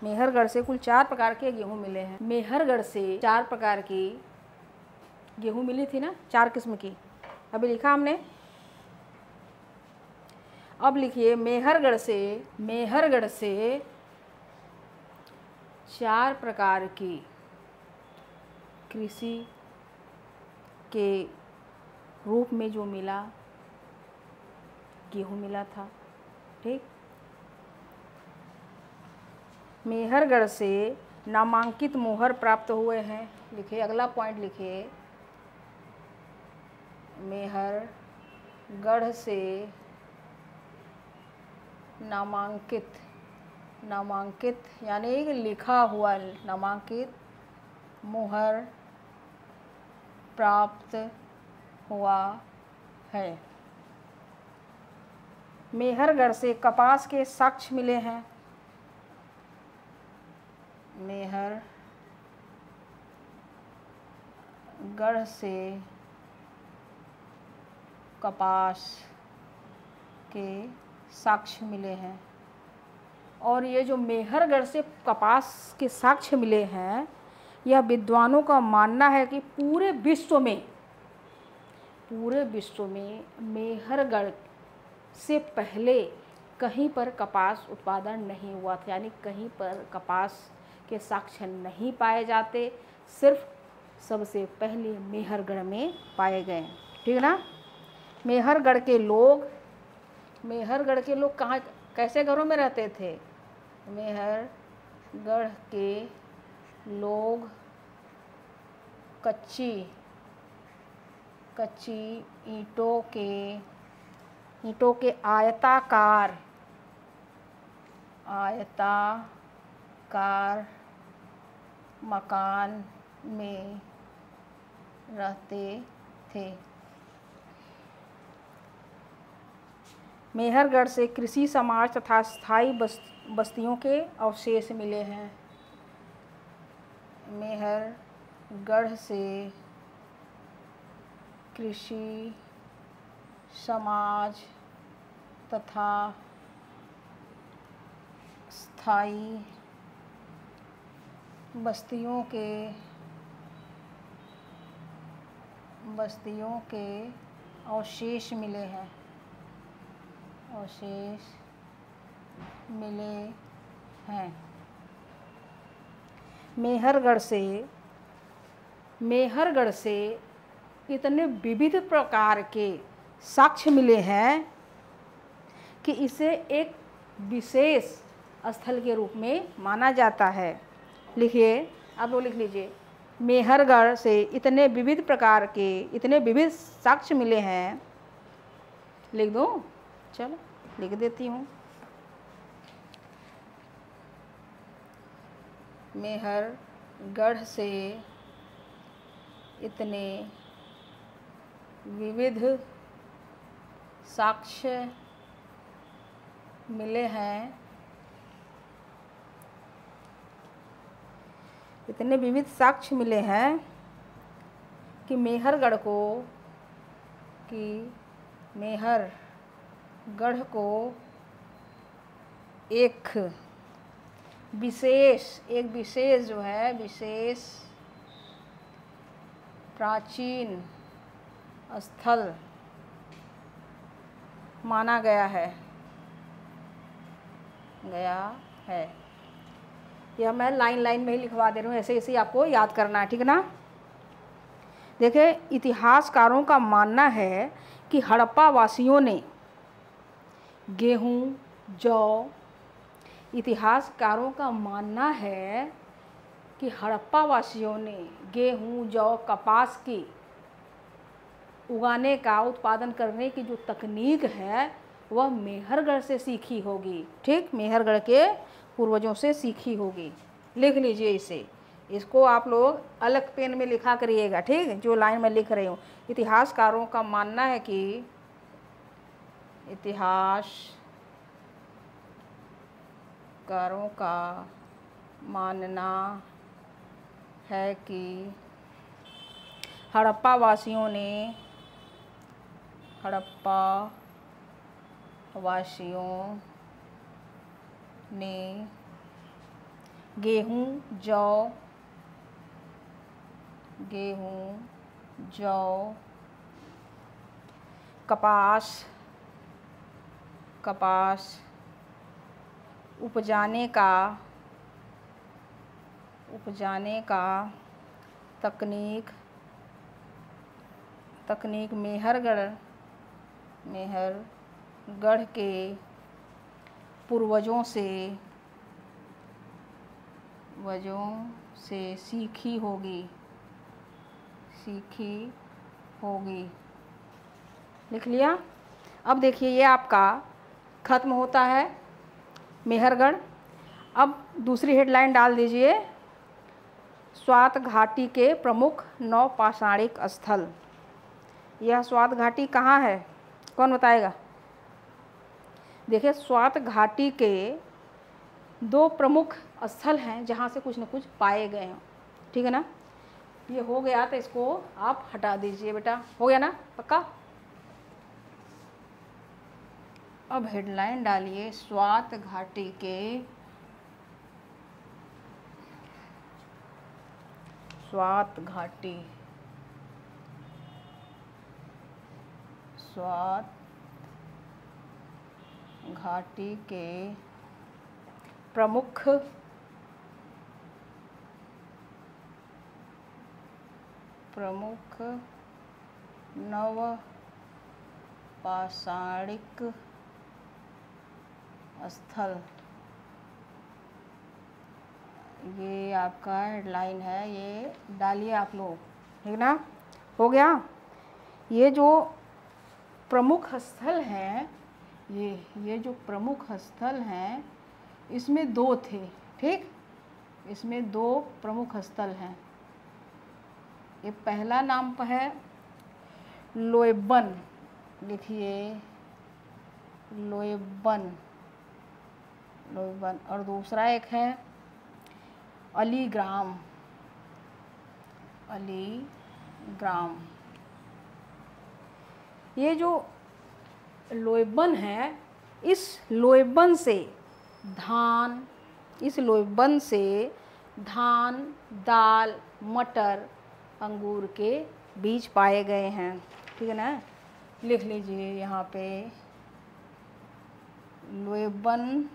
मेहरगढ़ से कुल 4 प्रकार के गेहूँ मिले हैं। मेहरगढ़ से 4 प्रकार की गेहूँ मिली थी ना, 4 किस्म की, अभी लिखा हमने। अब लिखिए मेहरगढ़ से 4 प्रकार की कृषि के रूप में जो मिला, गेहूँ मिला था, ठीक। मेहरगढ़ से नामांकित मोहर प्राप्त हुए हैं, लिखिए अगला पॉइंट लिखिए। मेहरगढ़ से नामांकित यानी लिखा हुआ, नामांकित मोहर प्राप्त हुआ है। मेहरगढ़ से कपास के साक्ष्य मिले हैं। मेहरगढ़ से कपास के साक्ष्य मिले हैं। और ये जो मेहरगढ़ से कपास के साक्ष्य मिले हैं, यह विद्वानों का मानना है कि पूरे विश्व में मेहरगढ़ से पहले कहीं पर कपास उत्पादन नहीं हुआ था, यानी कहीं पर कपास के साक्ष्य नहीं पाए जाते, सिर्फ सबसे पहले मेहरगढ़ में पाए गए। ठीक ना। मेहरगढ़ के लोग कहाँ कैसे घरों में रहते थे? मेहरगढ़ के लोग कच्ची ईंटों के आयताकार मकान में रहते थे। मेहरगढ़ से कृषि समाज तथा स्थायी बस्तियों के अवशेष मिले हैं। मेहरगढ़ से कृषि समाज तथा स्थायी बस्तियों के अवशेष मिले हैं। मेहरगढ़ से इतने विविध प्रकार के साक्ष्य मिले हैं कि इसे एक विशेष स्थल के रूप में माना जाता है। लिखिए, आप लोग लिख लीजिए। मेहरगढ़ से इतने विविध साक्ष्य मिले हैं। लिख दूँ? चलो लिख देती हूँ। मेहरगढ़ से इतने विविध साक्ष्य मिले हैं। इतने विविध साक्ष्य मिले हैं कि मेहरगढ़ को एक विशेष प्राचीन स्थल माना गया है। यह मैं लाइन में ही लिखवा दे रही हूँ, ऐसे ऐसे ही आपको याद करना है। ठीक है ना। देखिए, इतिहासकारों का मानना है कि हड़प्पा वासियों ने गेहूँ, जौ कपास की उगाने का उत्पादन करने की जो तकनीक है वह मेहरगढ़ से सीखी होगी। ठीक, मेहरगढ़ के पूर्वजों से सीखी होगी। लिख लीजिए इसको आप लोग अलग पेन में लिखा करिएगा। ठीक, जो लाइन में लिख रही हूँ। इतिहासकारों का मानना है कि हड़प्पा वासियों ने गेहूँ, जौ, कपास उपजाने का तकनीक मेहरगढ़ के पूर्वजों से सीखी होगी। लिख लिया। अब देखिए, ये आपका खत्म होता है मेहरगढ़। अब दूसरी हेडलाइन डाल दीजिए, स्वात घाटी के प्रमुख नौपाषाणिक स्थल। यह स्वात घाटी कहाँ है, कौन बताएगा? देखिए, स्वात घाटी के 2 प्रमुख स्थल हैं जहाँ से कुछ न कुछ पाए गए हैं, ठीक है ना। ये हो गया तो इसको आप हटा दीजिए बेटा, हो गया ना, पक्का। अब हेडलाइन डालिए, स्वात घाटी के स्वात घाटी के प्रमुख नवपाषाणिक स्थल। ये आपका हेडलाइन है, ये डालिए आप लोग, ठीक ना, हो गया। ये जो प्रमुख स्थल हैं, ये जो प्रमुख स्थल हैं, इसमें 2 थे, ठीक। इसमें 2 प्रमुख स्थल हैं। ये पहला नाम पर है लोएबन, लिखिए लोएबन, और दूसरा एक है अलीग्राम। ये जो लोएबन है, इस लोएबन से धान, दाल, मटर, अंगूर के बीज पाए गए हैं, ठीक है ना। लिख लीजिए यहाँ पे, लोएबन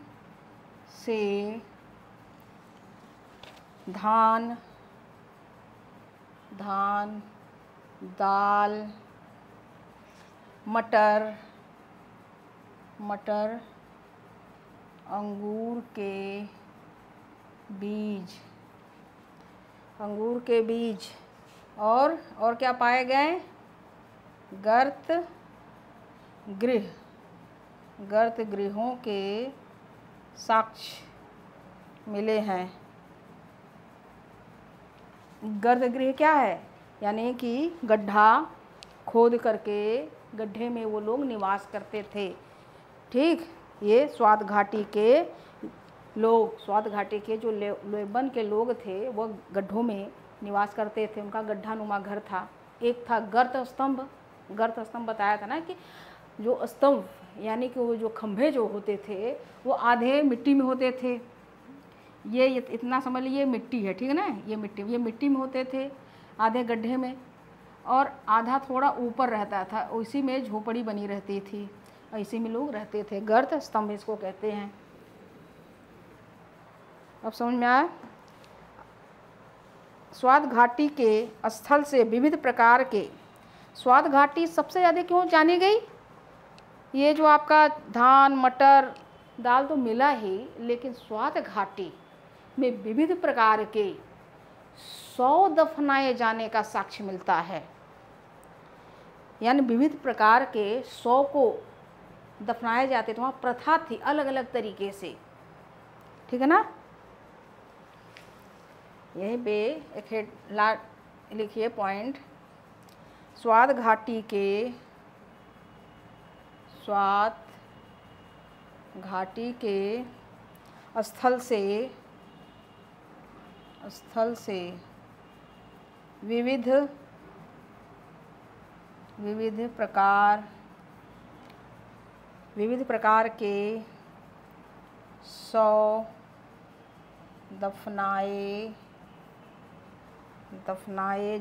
से धान, दाल, मटर, अंगूर के बीज और क्या पाए गए? गर्त गृहों के साक्ष्य मिले हैं। गर्त गृह क्या है? यानी कि गड्ढा खोद करके गड्ढे में वो लोग निवास करते थे, ठीक। ये स्वात घाटी के जो लोएबन के लोग थे, वो गड्ढों में निवास करते थे। उनका गड्ढा नुमा घर था। एक था गर्त स्तंभ बताया था ना, कि जो स्तंभ यानी कि वो जो खंभे जो होते थे, वो आधे मिट्टी में होते थे। ये इतना समझ लीजिए, मिट्टी है, ठीक है ना। ये मिट्टी में होते थे, आधे गड्ढे में, और आधा थोड़ा ऊपर रहता था। उसी में झोपड़ी बनी रहती थी, इसी में लोग रहते थे। गर्त स्तंभ इसको कहते हैं। अब समझ में आया? स्वात घाटी के स्थल से विविध प्रकार के, स्वात घाटी सबसे ज़्यादा क्यों जानी गई? ये जो आपका धान, मटर, दाल तो मिला ही, लेकिन स्वात घाटी में विविध प्रकार के 100 दफनाए जाने का साक्ष्य मिलता है। यानी विविध प्रकार के 100 को दफनाए जाते थे। वहाँ प्रथा थी अलग अलग तरीके से, ठीक है ना। यहीं पे एक लिखिए पॉइंट, स्वात घाटी के स्थल से विविध प्रकार के 100 दफनाए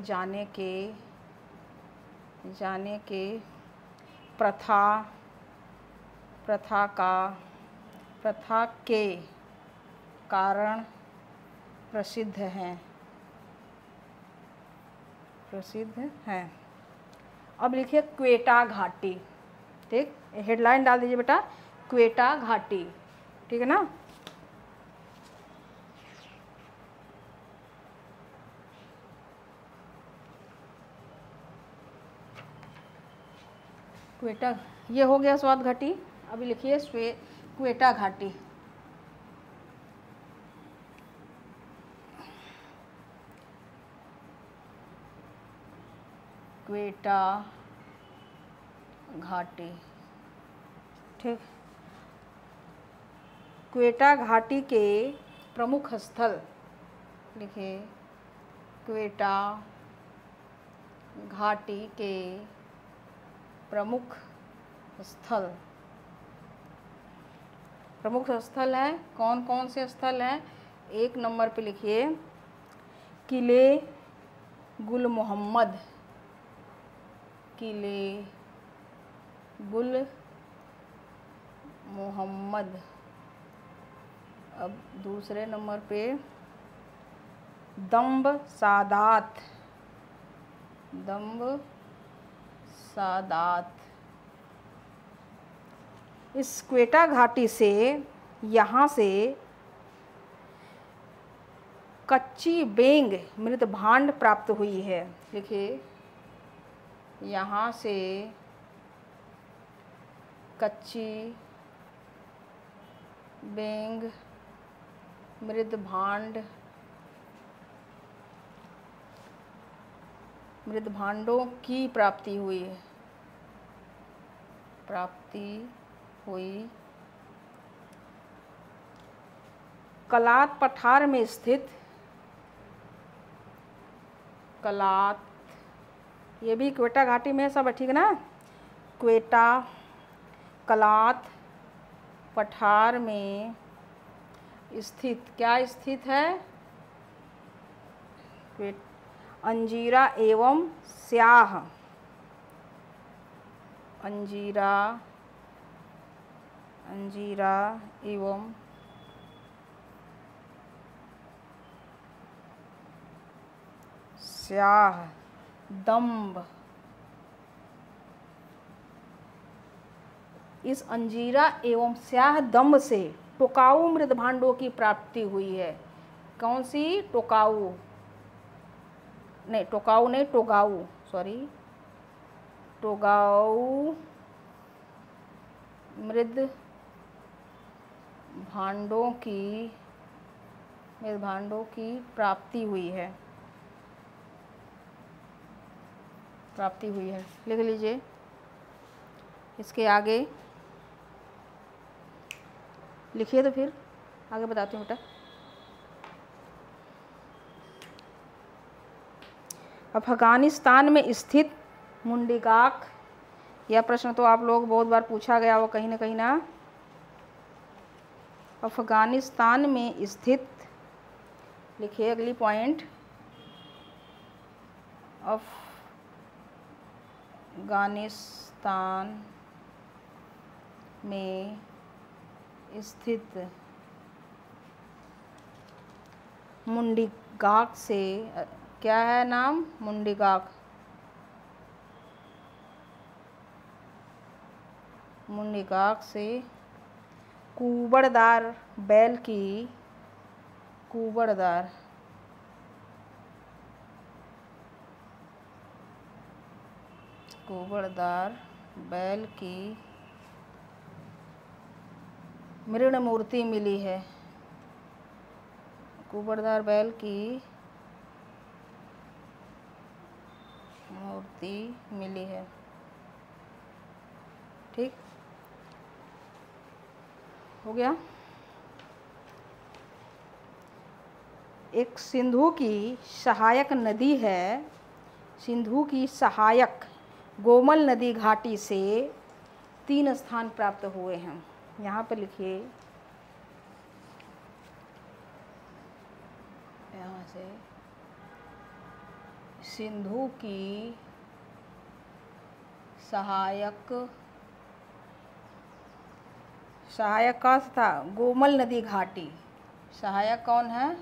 जाने के प्रथा के कारण प्रसिद्ध हैं। अब लिखिए क्वेटा घाटी, ठीक। हेडलाइन डाल दीजिए बेटा, क्वेटा घाटी, ठीक है ना। क्वेटा, ये हो गया स्वात घाटी। अभी लिखिए क्वेटा घाटी। क्वेटा घाटी। ठीक, क्वेटा घाटी के प्रमुख स्थल लिखिए। क्वेटा घाटी के प्रमुख स्थल, प्रमुख स्थल हैं, कौन कौन से स्थल हैं? एक नंबर पे लिखिए किले गुल मोहम्मद, किले गुल मोहम्मद। अब दूसरे नंबर पे दम्ब सादात, दम्ब सादात। इस क्वेटा घाटी से, यहाँ से कच्ची बेंग मृत भांड प्राप्त हुई है। लिखिए, यहाँ से कच्ची बेंग मृत भांड, मृत भांडों की प्राप्ति हुई है, प्राप्ति हुई। कलात पठार में स्थित, कलात, ये भी क्वेटा घाटी में सब है, ठीक है ना? क्वेटा कलात पठार में स्थित, क्या स्थित है? अंजीरा एवं स्याह, अंजीरा, अंजीरा एवं स्याह दम्ब। इस अंजीरा एवं स्याह दम्ब से टोकाऊ मृत भांडों की प्राप्ति हुई है। कौन सी? टोकाऊ नहीं, टोकाऊ नहीं, टोगाऊ, सॉरी, टोगाऊ मृद भांडों की, मृद भांडों की प्राप्ति हुई है, प्राप्ति हुई है। लिख लीजिए। इसके आगे लिखिए, तो फिर आगे बताती हूँ बेटा। अफगानिस्तान में स्थित मुंडीगाक, यह प्रश्न तो आप लोग बहुत बार पूछा गया वो कहीं ना कहीं ना। अफगानिस्तान में स्थित, लिखिए अगली पॉइंट, अफगानिस्तान में स्थित मुंडीगाक से, क्या है नाम? मुंडीगाक, मुंडीगाक से कुबड़दार बैल की, कुबड़दार, कुबड़दार बैल की मृण मूर्ति मिली है, कुबड़दार बैल की मूर्ति मिली है। ठीक हो गया। एक सिंधु की सहायक नदी है, सिंधु की सहायक गोमल नदी घाटी से 3 स्थान प्राप्त हुए हैं। यहाँ पर लिखिए, यहाँ से सिंधु की सहायक, सहायक का था गोमल नदी घाटी, सहायक कौन है?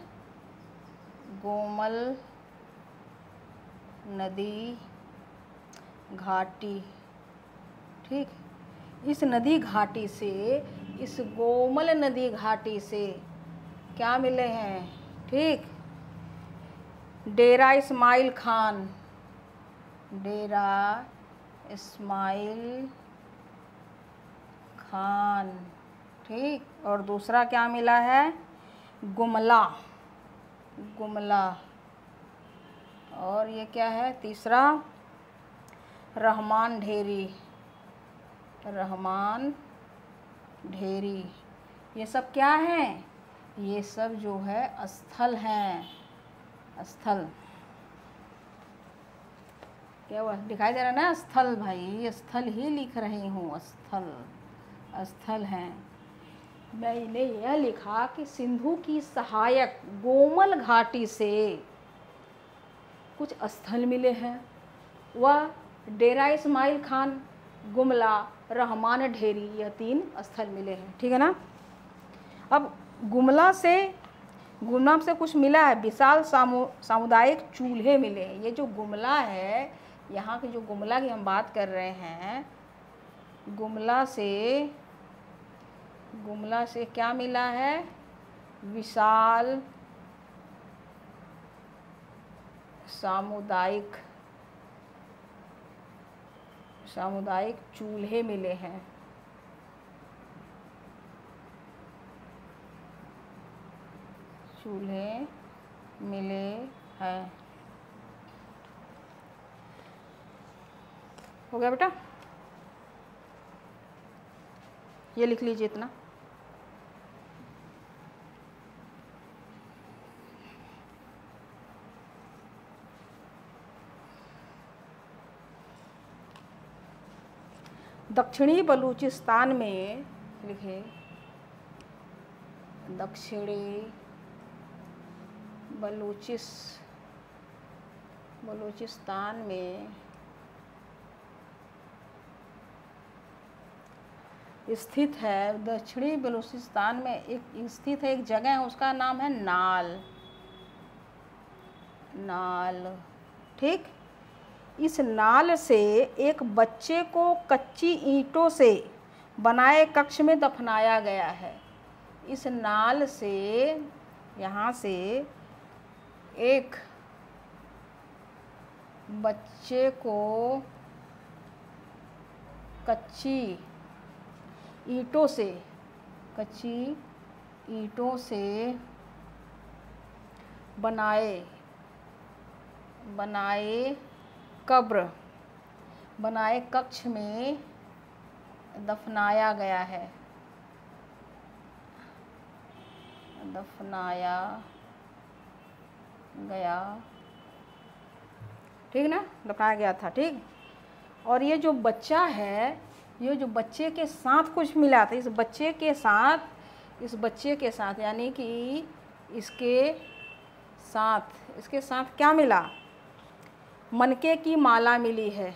गोमल नदी घाटी। ठीक, इस नदी घाटी से, इस गोमल नदी घाटी से क्या मिले हैं? ठीक, डेरा इस्माइल खान, डेरा इस्माइल खान। ठीक, और दूसरा क्या मिला है? गुमला, गुमला। और ये क्या है तीसरा? रहमान ढेरी, रहमान ढेरी, ये सब क्या हैं? ये सब जो है स्थल हैं, स्थल। क्या हुआ, दिखाई दे रहा ना? स्थल भाई, स्थल ही लिख रही हूँ, स्थल, स्थल हैं। मैंने यह लिखा कि सिंधु की सहायक गोमल घाटी से कुछ स्थल मिले हैं। वह डेरा इस्माइल खान, गुमला, रहमान ढेरी, यह 3 स्थल मिले हैं। ठीक है ना? अब गुमला से कुछ मिला है, विशाल सामुदायिक चूल्हे मिले हैं। ये जो गुमला है, यहाँ की जो गुमला की हम बात कर रहे हैं, गुमला से क्या मिला है? विशाल सामुदायिक चूल्हे मिले हैं। चूल्हे मिले हैं। हो गया बेटा? ये लिख लीजिए इतना। दक्षिणी बलूचिस्तान में लिखे, दक्षिणी बलूचिस्तान में स्थित है, दक्षिणी बलूचिस्तान में एक स्थित है, एक जगह है, उसका नाम है नाल। ठीक? इस नाल से एक बच्चे को कच्ची ईंटों से बनाए कक्ष में दफनाया गया है। इस नाल से, यहाँ से एक बच्चे को कच्ची ईंटों से बनाए कक्ष में दफनाया गया है। ठीक ना? दफनाया गया था। ठीक? और ये जो बच्चा है, ये जो बच्चे के साथ कुछ मिला था, इस बच्चे के साथ यानी कि इसके साथ क्या मिला? मनके की माला मिली है।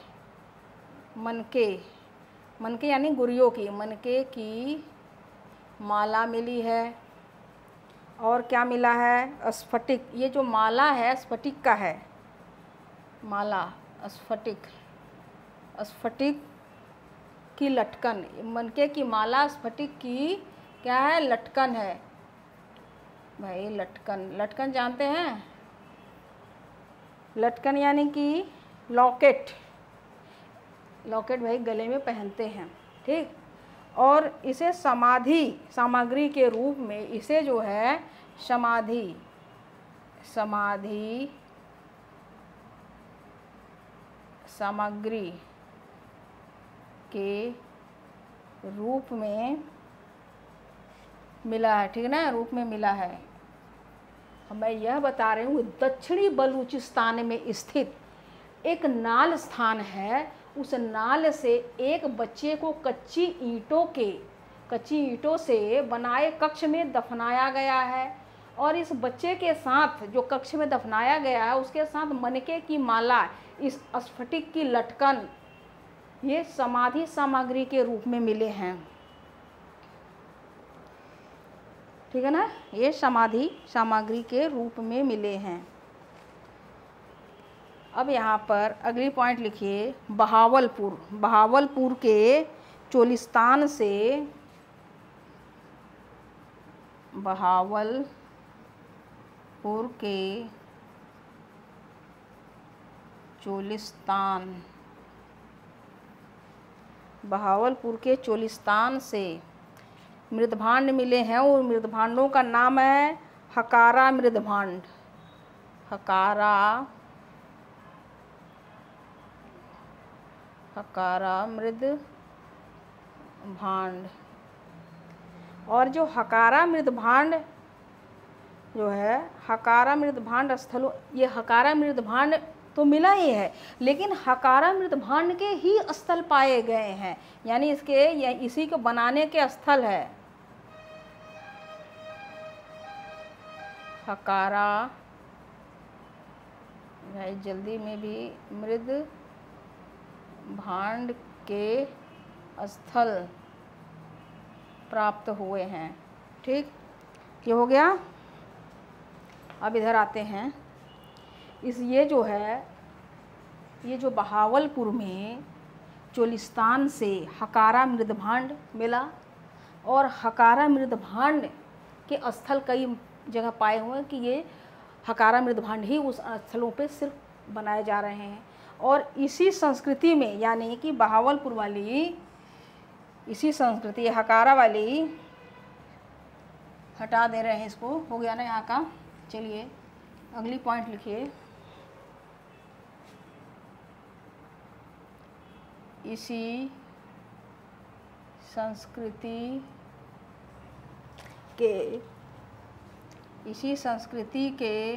मनके यानी गुड़ियों की, मनके की माला मिली है। और क्या मिला है? स्फटिक। ये जो माला है स्फटिक का है, माला स्फटिक की लटकन। मनके की माला स्फटिक की क्या है? लटकन है भाई। लटकन जानते हैं? लटकन यानी कि लॉकेट भाई गले में पहनते हैं। ठीक? और इसे समाधि सामग्री के रूप में, इसे जो है समाधि सामग्री के रूप में मिला है। ठीक ना? रूप में मिला है। मैं यह बता रही हूँ, दक्षिणी बलूचिस्तान में स्थित एक नाल स्थान है। उस नाल से एक बच्चे को कच्ची ईंटों से बनाए कक्ष में दफनाया गया है। और इस बच्चे के साथ जो कक्ष में दफनाया गया है, उसके साथ मनके की माला, इस स्फटिक की लटकन, ये समाधि सामग्री के रूप में मिले हैं। ठीक है ना? ये समाधि सामग्री के रूप में मिले हैं। अब यहाँ पर अगली पॉइंट लिखिए, बहावलपुर के चोलिस्तान से, बहावलपुर के चोलिस्तान से मृदभांड मिले हैं। और मृदभांडों का नाम है हकारा मृदभांड। हकारा हकारा मृद भांड। और जो हकारा मृद भांड जो है, हकारा मृद भांड स्थलों, ये हकारा मृद भांड तो मिला ही है, लेकिन हकारा मृद भांड के ही स्थल पाए गए हैं, यानी इसके या इसी को बनाने के स्थल है। हकारा भाई जल्दी में भी मृद भांड के स्थल प्राप्त हुए हैं। ठीक, ये हो गया। अब इधर आते हैं, ये जो है, ये जो बहावलपुर में चोलिस्तान से हकारा मृद भांड मिला, और हकारा मृद भांड के स्थल कई जगह पाए हुए हैं कि ये हकारा मृद भांड ही उस स्थलों पे सिर्फ बनाए जा रहे हैं। और इसी संस्कृति में, यानी कि बहावलपुर वाली इसी संस्कृति, हकारा वाली हटा दे रहे हैं, इसको हो गया ना यहाँ का। चलिए अगली पॉइंट लिखिए, इसी संस्कृति के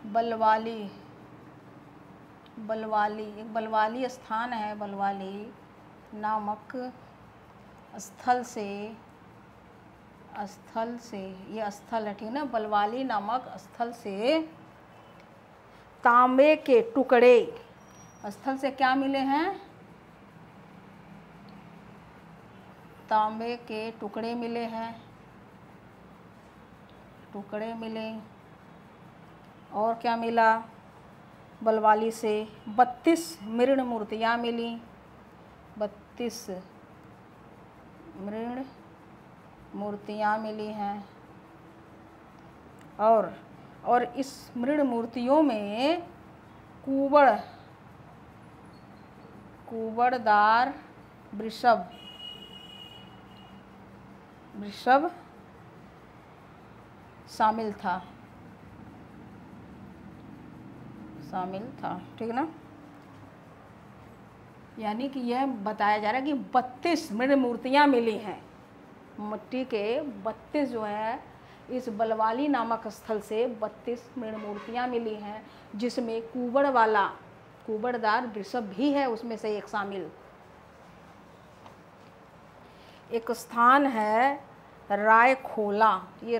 बलवाली एक बलवाली स्थान है, बलवाली नामक स्थल से ये स्थल है, ठीक ना, बलवाली नामक स्थल से तांबे के टुकड़े, स्थल से क्या मिले हैं, तांबे के टुकड़े मिले हैं, टुकड़े मिले। और क्या मिला, बलवाली से 32 मृण मूर्तियाँ मिली, 32 मृण मूर्तियाँ मिली हैं। और इस मृण मूर्तियों में कुबड़दार वृषभ शामिल था, ठीक ना। यानी कि यह बताया जा रहा है कि 32 मृण मूर्तियाँ मिली हैं, मिट्टी के 32 जो है इस बलवाली नामक स्थल से 32 मृण मूर्तियाँ मिली हैं, जिसमें कुबड़दार वृषभ भी है उसमें से एक शामिल। एक स्थान है रायखोला, ये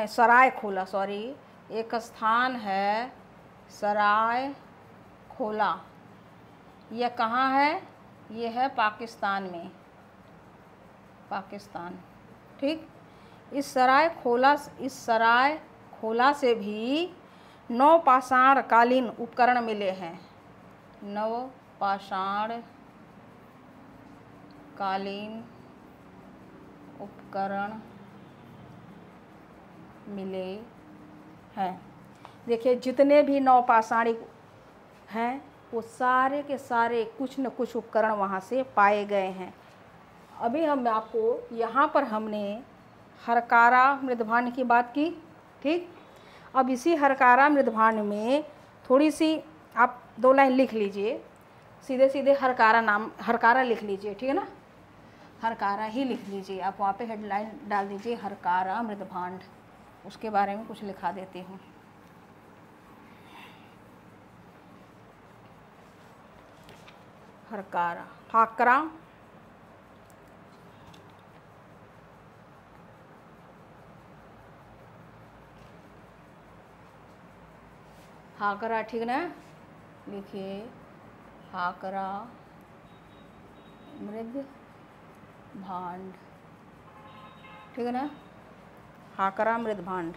सरायखोला, एक स्थान है सरायखोला। यह कहाँ है, ये है पाकिस्तान में, ठीक। इस सरायखोला से भी नवपाषाण कालीन उपकरण मिले हैं, नवपाषाण कालीन उपकरण मिले हैं। देखिए जितने भी नवपाषाणी हैं वो सारे के सारे कुछ न कुछ उपकरण वहाँ से पाए गए हैं। अभी हम आपको यहाँ पर हमने हरकारा मृदभांड की बात की, ठीक। अब इसी हरकारा मृदभांड में थोड़ी सी आप 2 लाइन लिख लीजिए, सीधे सीधे हरकारा लिख लीजिए, ठीक है ना, हरकारा ही लिख लीजिए आप, वहाँ पे हेडलाइन डाल दीजिए हरकारा मृदभांड, उसके बारे में कुछ लिखा देती हूँ। हरकारा, हाकरा, ठीक ना, लिखिए हाकरा मृद भांड, ठीक है ना, हाकरा मृद भांड।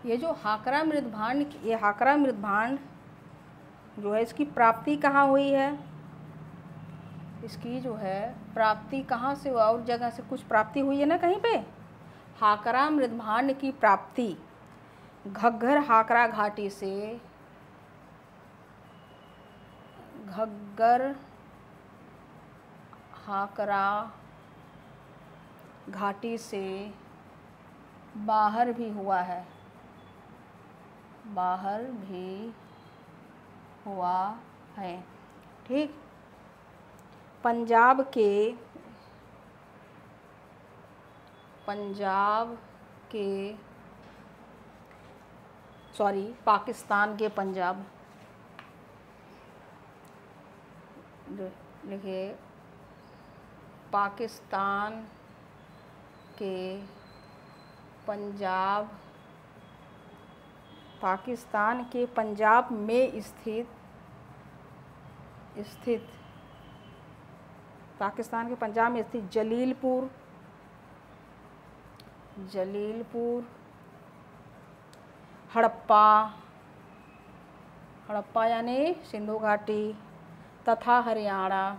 ये जो हाकरा मृद भांड जो है इसकी प्राप्ति कहाँ हुई है, इसकी जो है प्राप्ति कहाँ से, और जगह से कुछ प्राप्ति हुई है ना कहीं पे। हाकरा मृद भांड की प्राप्ति घग्गर हाकरा घाटी से, घग्गर हाकरा घाटी से बाहर भी हुआ है, बाहर भी हुआ है। ठीक। पंजाब के पाकिस्तान के पंजाब, लिखिए पाकिस्तान के पंजाब, पाकिस्तान के पंजाब में स्थित पाकिस्तान के पंजाब में स्थित जलीलपुर, हड़प्पा यानी सिंधु घाटी, तथा हरियाणा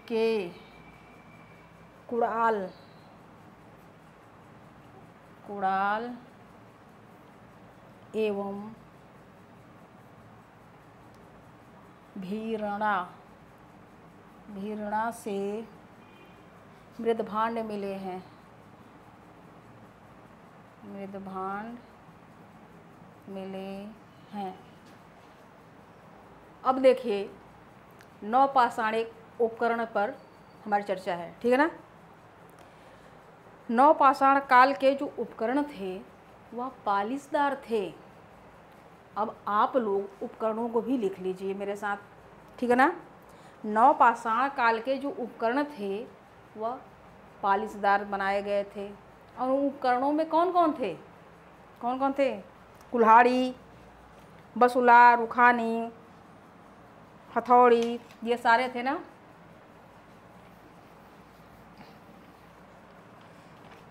के कुड़ाल एवं भीरणा से मृदभांड मिले हैं, अब देखिए नौपाषाणिक उपकरण पर हमारी चर्चा है। ठीक है ना। नौपाषाण काल के जो उपकरण थे वह पालिशदार थे। अब आप लोग उपकरणों को भी लिख लीजिए मेरे साथ। ठीक है ना। नौपाषाण काल के जो उपकरण थे वह पालिशदार बनाए गए थे। और उन उपकरणों में कौन कौन थे? कुल्हाड़ी, बसुला, रुखानी, हथौड़ी, ये सारे थे ना।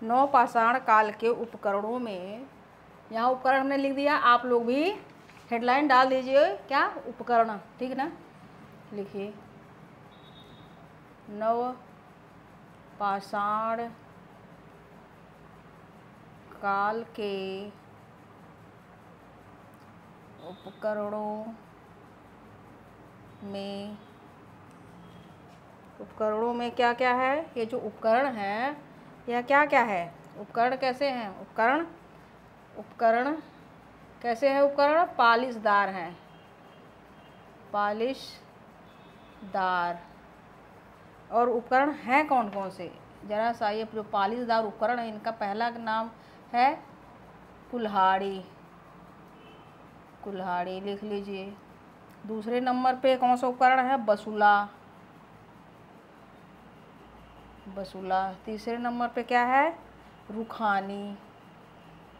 नौपाषाण काल के उपकरणों में, यहाँ उपकरण हमने लिख दिया, आप लोग भी हेडलाइन डाल दीजिए, क्या? उपकरण। ठीक ना। लिखिए नवपाषाण काल के उपकरणों में क्या क्या है? ये जो उपकरण है यह क्या क्या है? उपकरण कैसे हैं? उपकरण कैसे हैं? उपकरण पालिशदार हैं, पालिशदार। और उपकरण हैं कौन कौन से? जरा सा, ये जो पालिशदार उपकरण है इनका पहला नाम है कुल्हाड़ी, लिख लीजिए। दूसरे नंबर पे कौन सा उपकरण है? बसुला। तीसरे नंबर पे क्या है? रुखानी।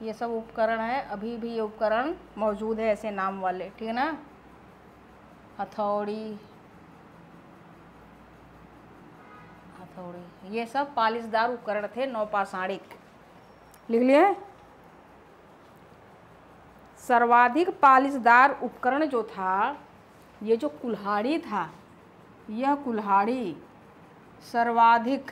ये सब उपकरण है, अभी भी ये उपकरण मौजूद है ऐसे नाम वाले। ठीक है ना। हथौड़ी, ये सब पालिशदार उपकरण थे नौपाषाणिक। लिख लिए। सर्वाधिक पालिशदार उपकरण जो था, ये जो कुल्हाड़ी था, यह कुल्हाड़ी सर्वाधिक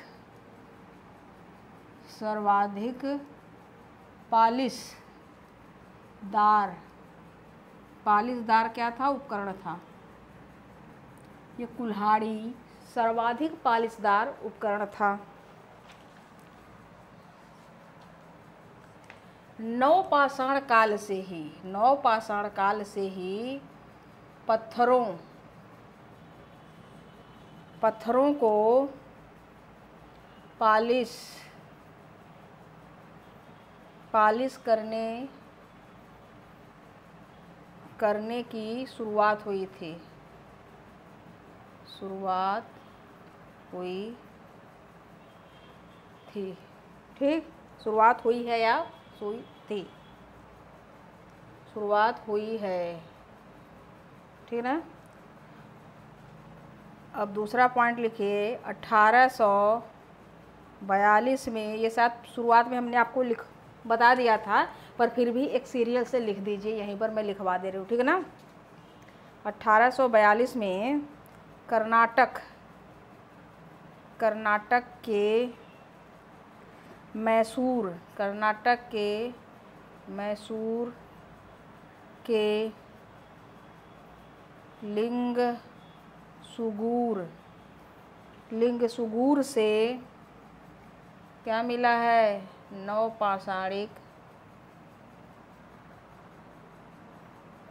पालिशदार क्या था? उपकरण था। ये कुल्हाड़ी सर्वाधिक पालिशदार उपकरण था। नवपाषाण काल से ही पत्थरों को पालिश करने की शुरुआत हुई थी। ठीक। शुरुआत हुई है या हुई थी? शुरुआत हुई है। ठीक ना। अब दूसरा पॉइंट लिखिए। 1842 में, ये शायद शुरुआत में हमने आपको बता दिया था, पर फिर भी एक सीरियल से लिख दीजिए, यहीं पर मैं लिखवा दे रही हूँ। ठीक है ना। 1842 में कर्नाटक के मैसूर के सुगूर, लिंग सुगूर से क्या मिला है? नवपाषाणिक,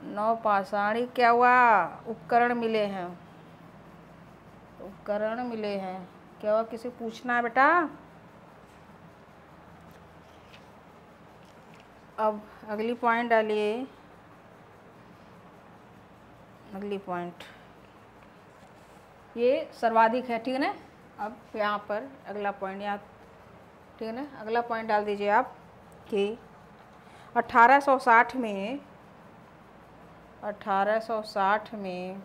नवपाषाणिक क्या हुआ? उपकरण मिले हैं, उपकरण मिले हैं। क्या हुआ? किसी पूछना है बेटा? अब अगली पॉइंट डालिए, अगली पॉइंट ये सर्वाधिक है, ठीक है ना। अब यहाँ पर अगला पॉइंट यहाँ, ठीक है ना, अगला पॉइंट डाल दीजिए आप कि 1860 में, 1860 में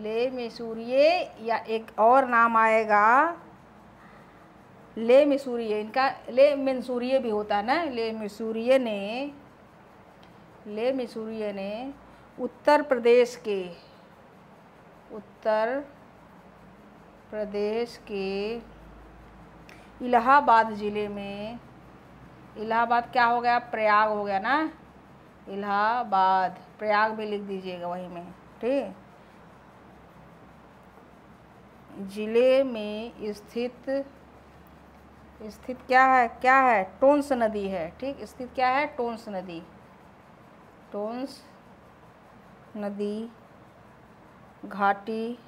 ले मेसूरिये या एक और नाम आएगा ले मेसूरिये, इनका ले मंसूरिये भी होता है ना। ले मेसूरिये ने उत्तर प्रदेश के इलाहाबाद ज़िले में, इलाहाबाद क्या हो गया? प्रयाग हो गया ना, इलाहाबाद, प्रयाग भी लिख दीजिएगा वहीं में, ठीक। जिले में स्थित क्या है? टोंस नदी है, ठीक। स्थित क्या है? टोंस नदी घाटी,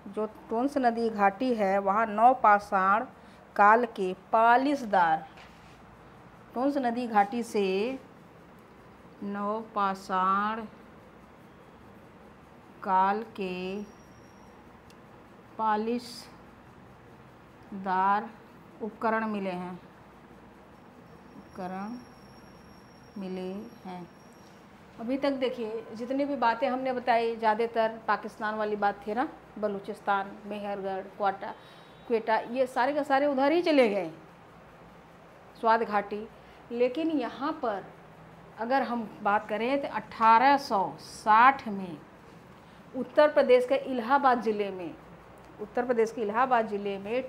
जो टोंस नदी घाटी है वहाँ नवपाषाण काल के पालिशदार, टोंस नदी घाटी से नवपाषाण काल के पालिशदार उपकरण मिले हैं, अभी तक देखिए जितनी भी बातें हमने बताई ज़्यादातर पाकिस्तान वाली बात थी ना, बलूचिस्तान, मेहरगढ़, क्वेटा, ये सारे के सारे उधर ही चले गए, स्वाद घाटी। लेकिन यहाँ पर अगर हम बात करें तो 1860 में उत्तर प्रदेश के इलाहाबाद ज़िले में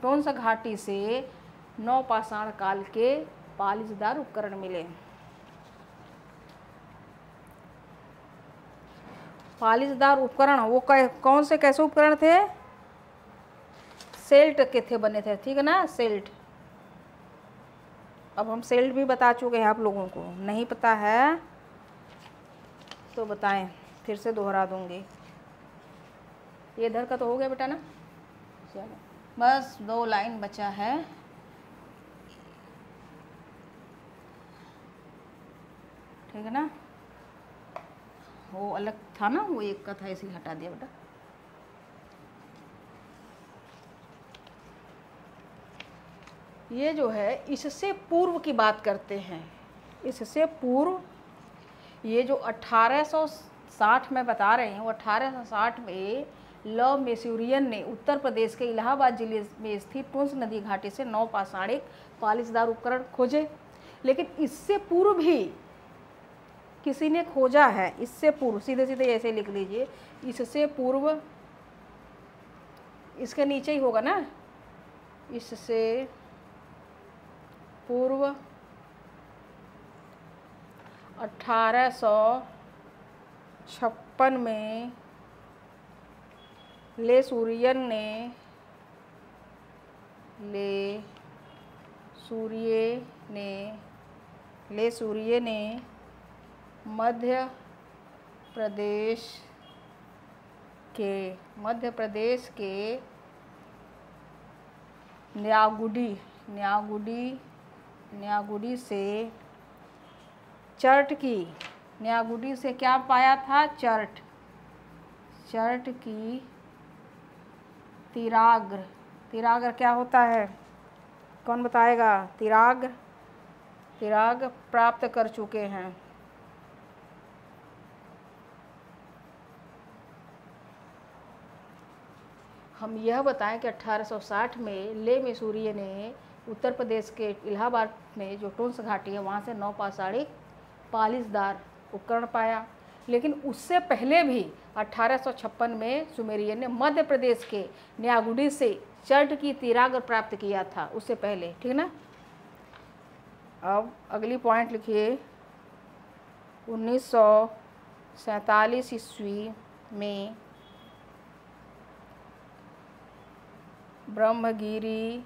टोंस घाटी से नवपाषाण काल के पालिशदार उपकरण मिले। पालिशदार उपकरण वो कौन से कैसे उपकरण थे? सेल्ट के थे, बने थे, ठीक है ना, सेल्ट। अब हम सेल्ट भी बता चुके हैं, आप लोगों को नहीं पता है तो बताएं, फिर से दोहरा दूंगी। ये इधर का तो हो गया बेटा ना, चलो बस 2 लाइन बचा है। ठीक है ना, वो अलग था ना, वो एक का था इसलिए हटा दिया बेटा। ये जो है इससे पूर्व की बात करते हैं, इससे पूर्व ये जो 1860 में बता रहे हैं, वो 1860 में ल मेसूरियन ने उत्तर प्रदेश के इलाहाबाद जिले में स्थित टोंस नदी घाटी से नवपाषाणिक पालिशदार उपकरण खोजे। लेकिन इससे पूर्व भी किसी ने खोजा है, इससे पूर्व, सीधे सीधे ऐसे लिख लीजिए, इससे पूर्व, इसके नीचे ही होगा ना, इससे पूर्व 1856 में ले सूरिये ने मध्य प्रदेश के न्यागुडी से न्यागुडी से क्या पाया था? चर्ट की तिराग्र क्या होता है? कौन बताएगा? तिराग्र प्राप्त कर चुके हैं। हम यह बताएं कि 1860 में ले मेसूरिये ने उत्तर प्रदेश के इलाहाबाद में जो टोंस घाटी है वहाँ से नवपाषाणिक पालिशदार उपकरण पाया। लेकिन उससे पहले भी 1856 में सुमेरियन ने मध्य प्रदेश के न्यागुडी से चर्ट की तिराग प्राप्त किया था उससे पहले, ठीक ना। अब अगली पॉइंट लिखिए, 1947 ईस्वी में ब्रह्मगिरी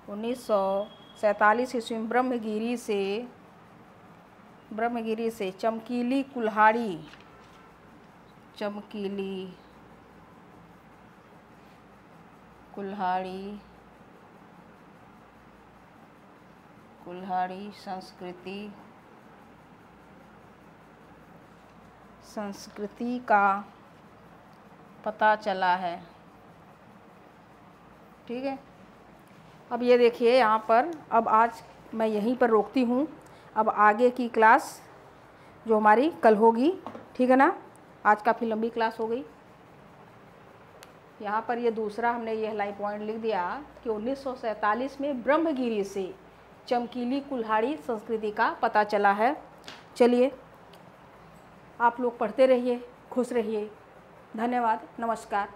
1947 ईस्वी में ब्रह्मगिरी से चमकीली कुल्हाड़ी संस्कृति का पता चला है, ठीक है। अब ये देखिए यहाँ पर, अब आज मैं यहीं पर रोकती हूँ। अब आगे की क्लास जो हमारी कल होगी, ठीक है ना। आज काफ़ी लंबी क्लास हो गई। यहाँ पर ये दूसरा हमने ये हेडलाइन पॉइंट लिख दिया कि 1947 में ब्रह्मगिरी से चमकीली कुल्हाड़ी संस्कृति का पता चला है। चलिए, आप लोग पढ़ते रहिए, खुश रहिए। धन्यवाद, नमस्कार।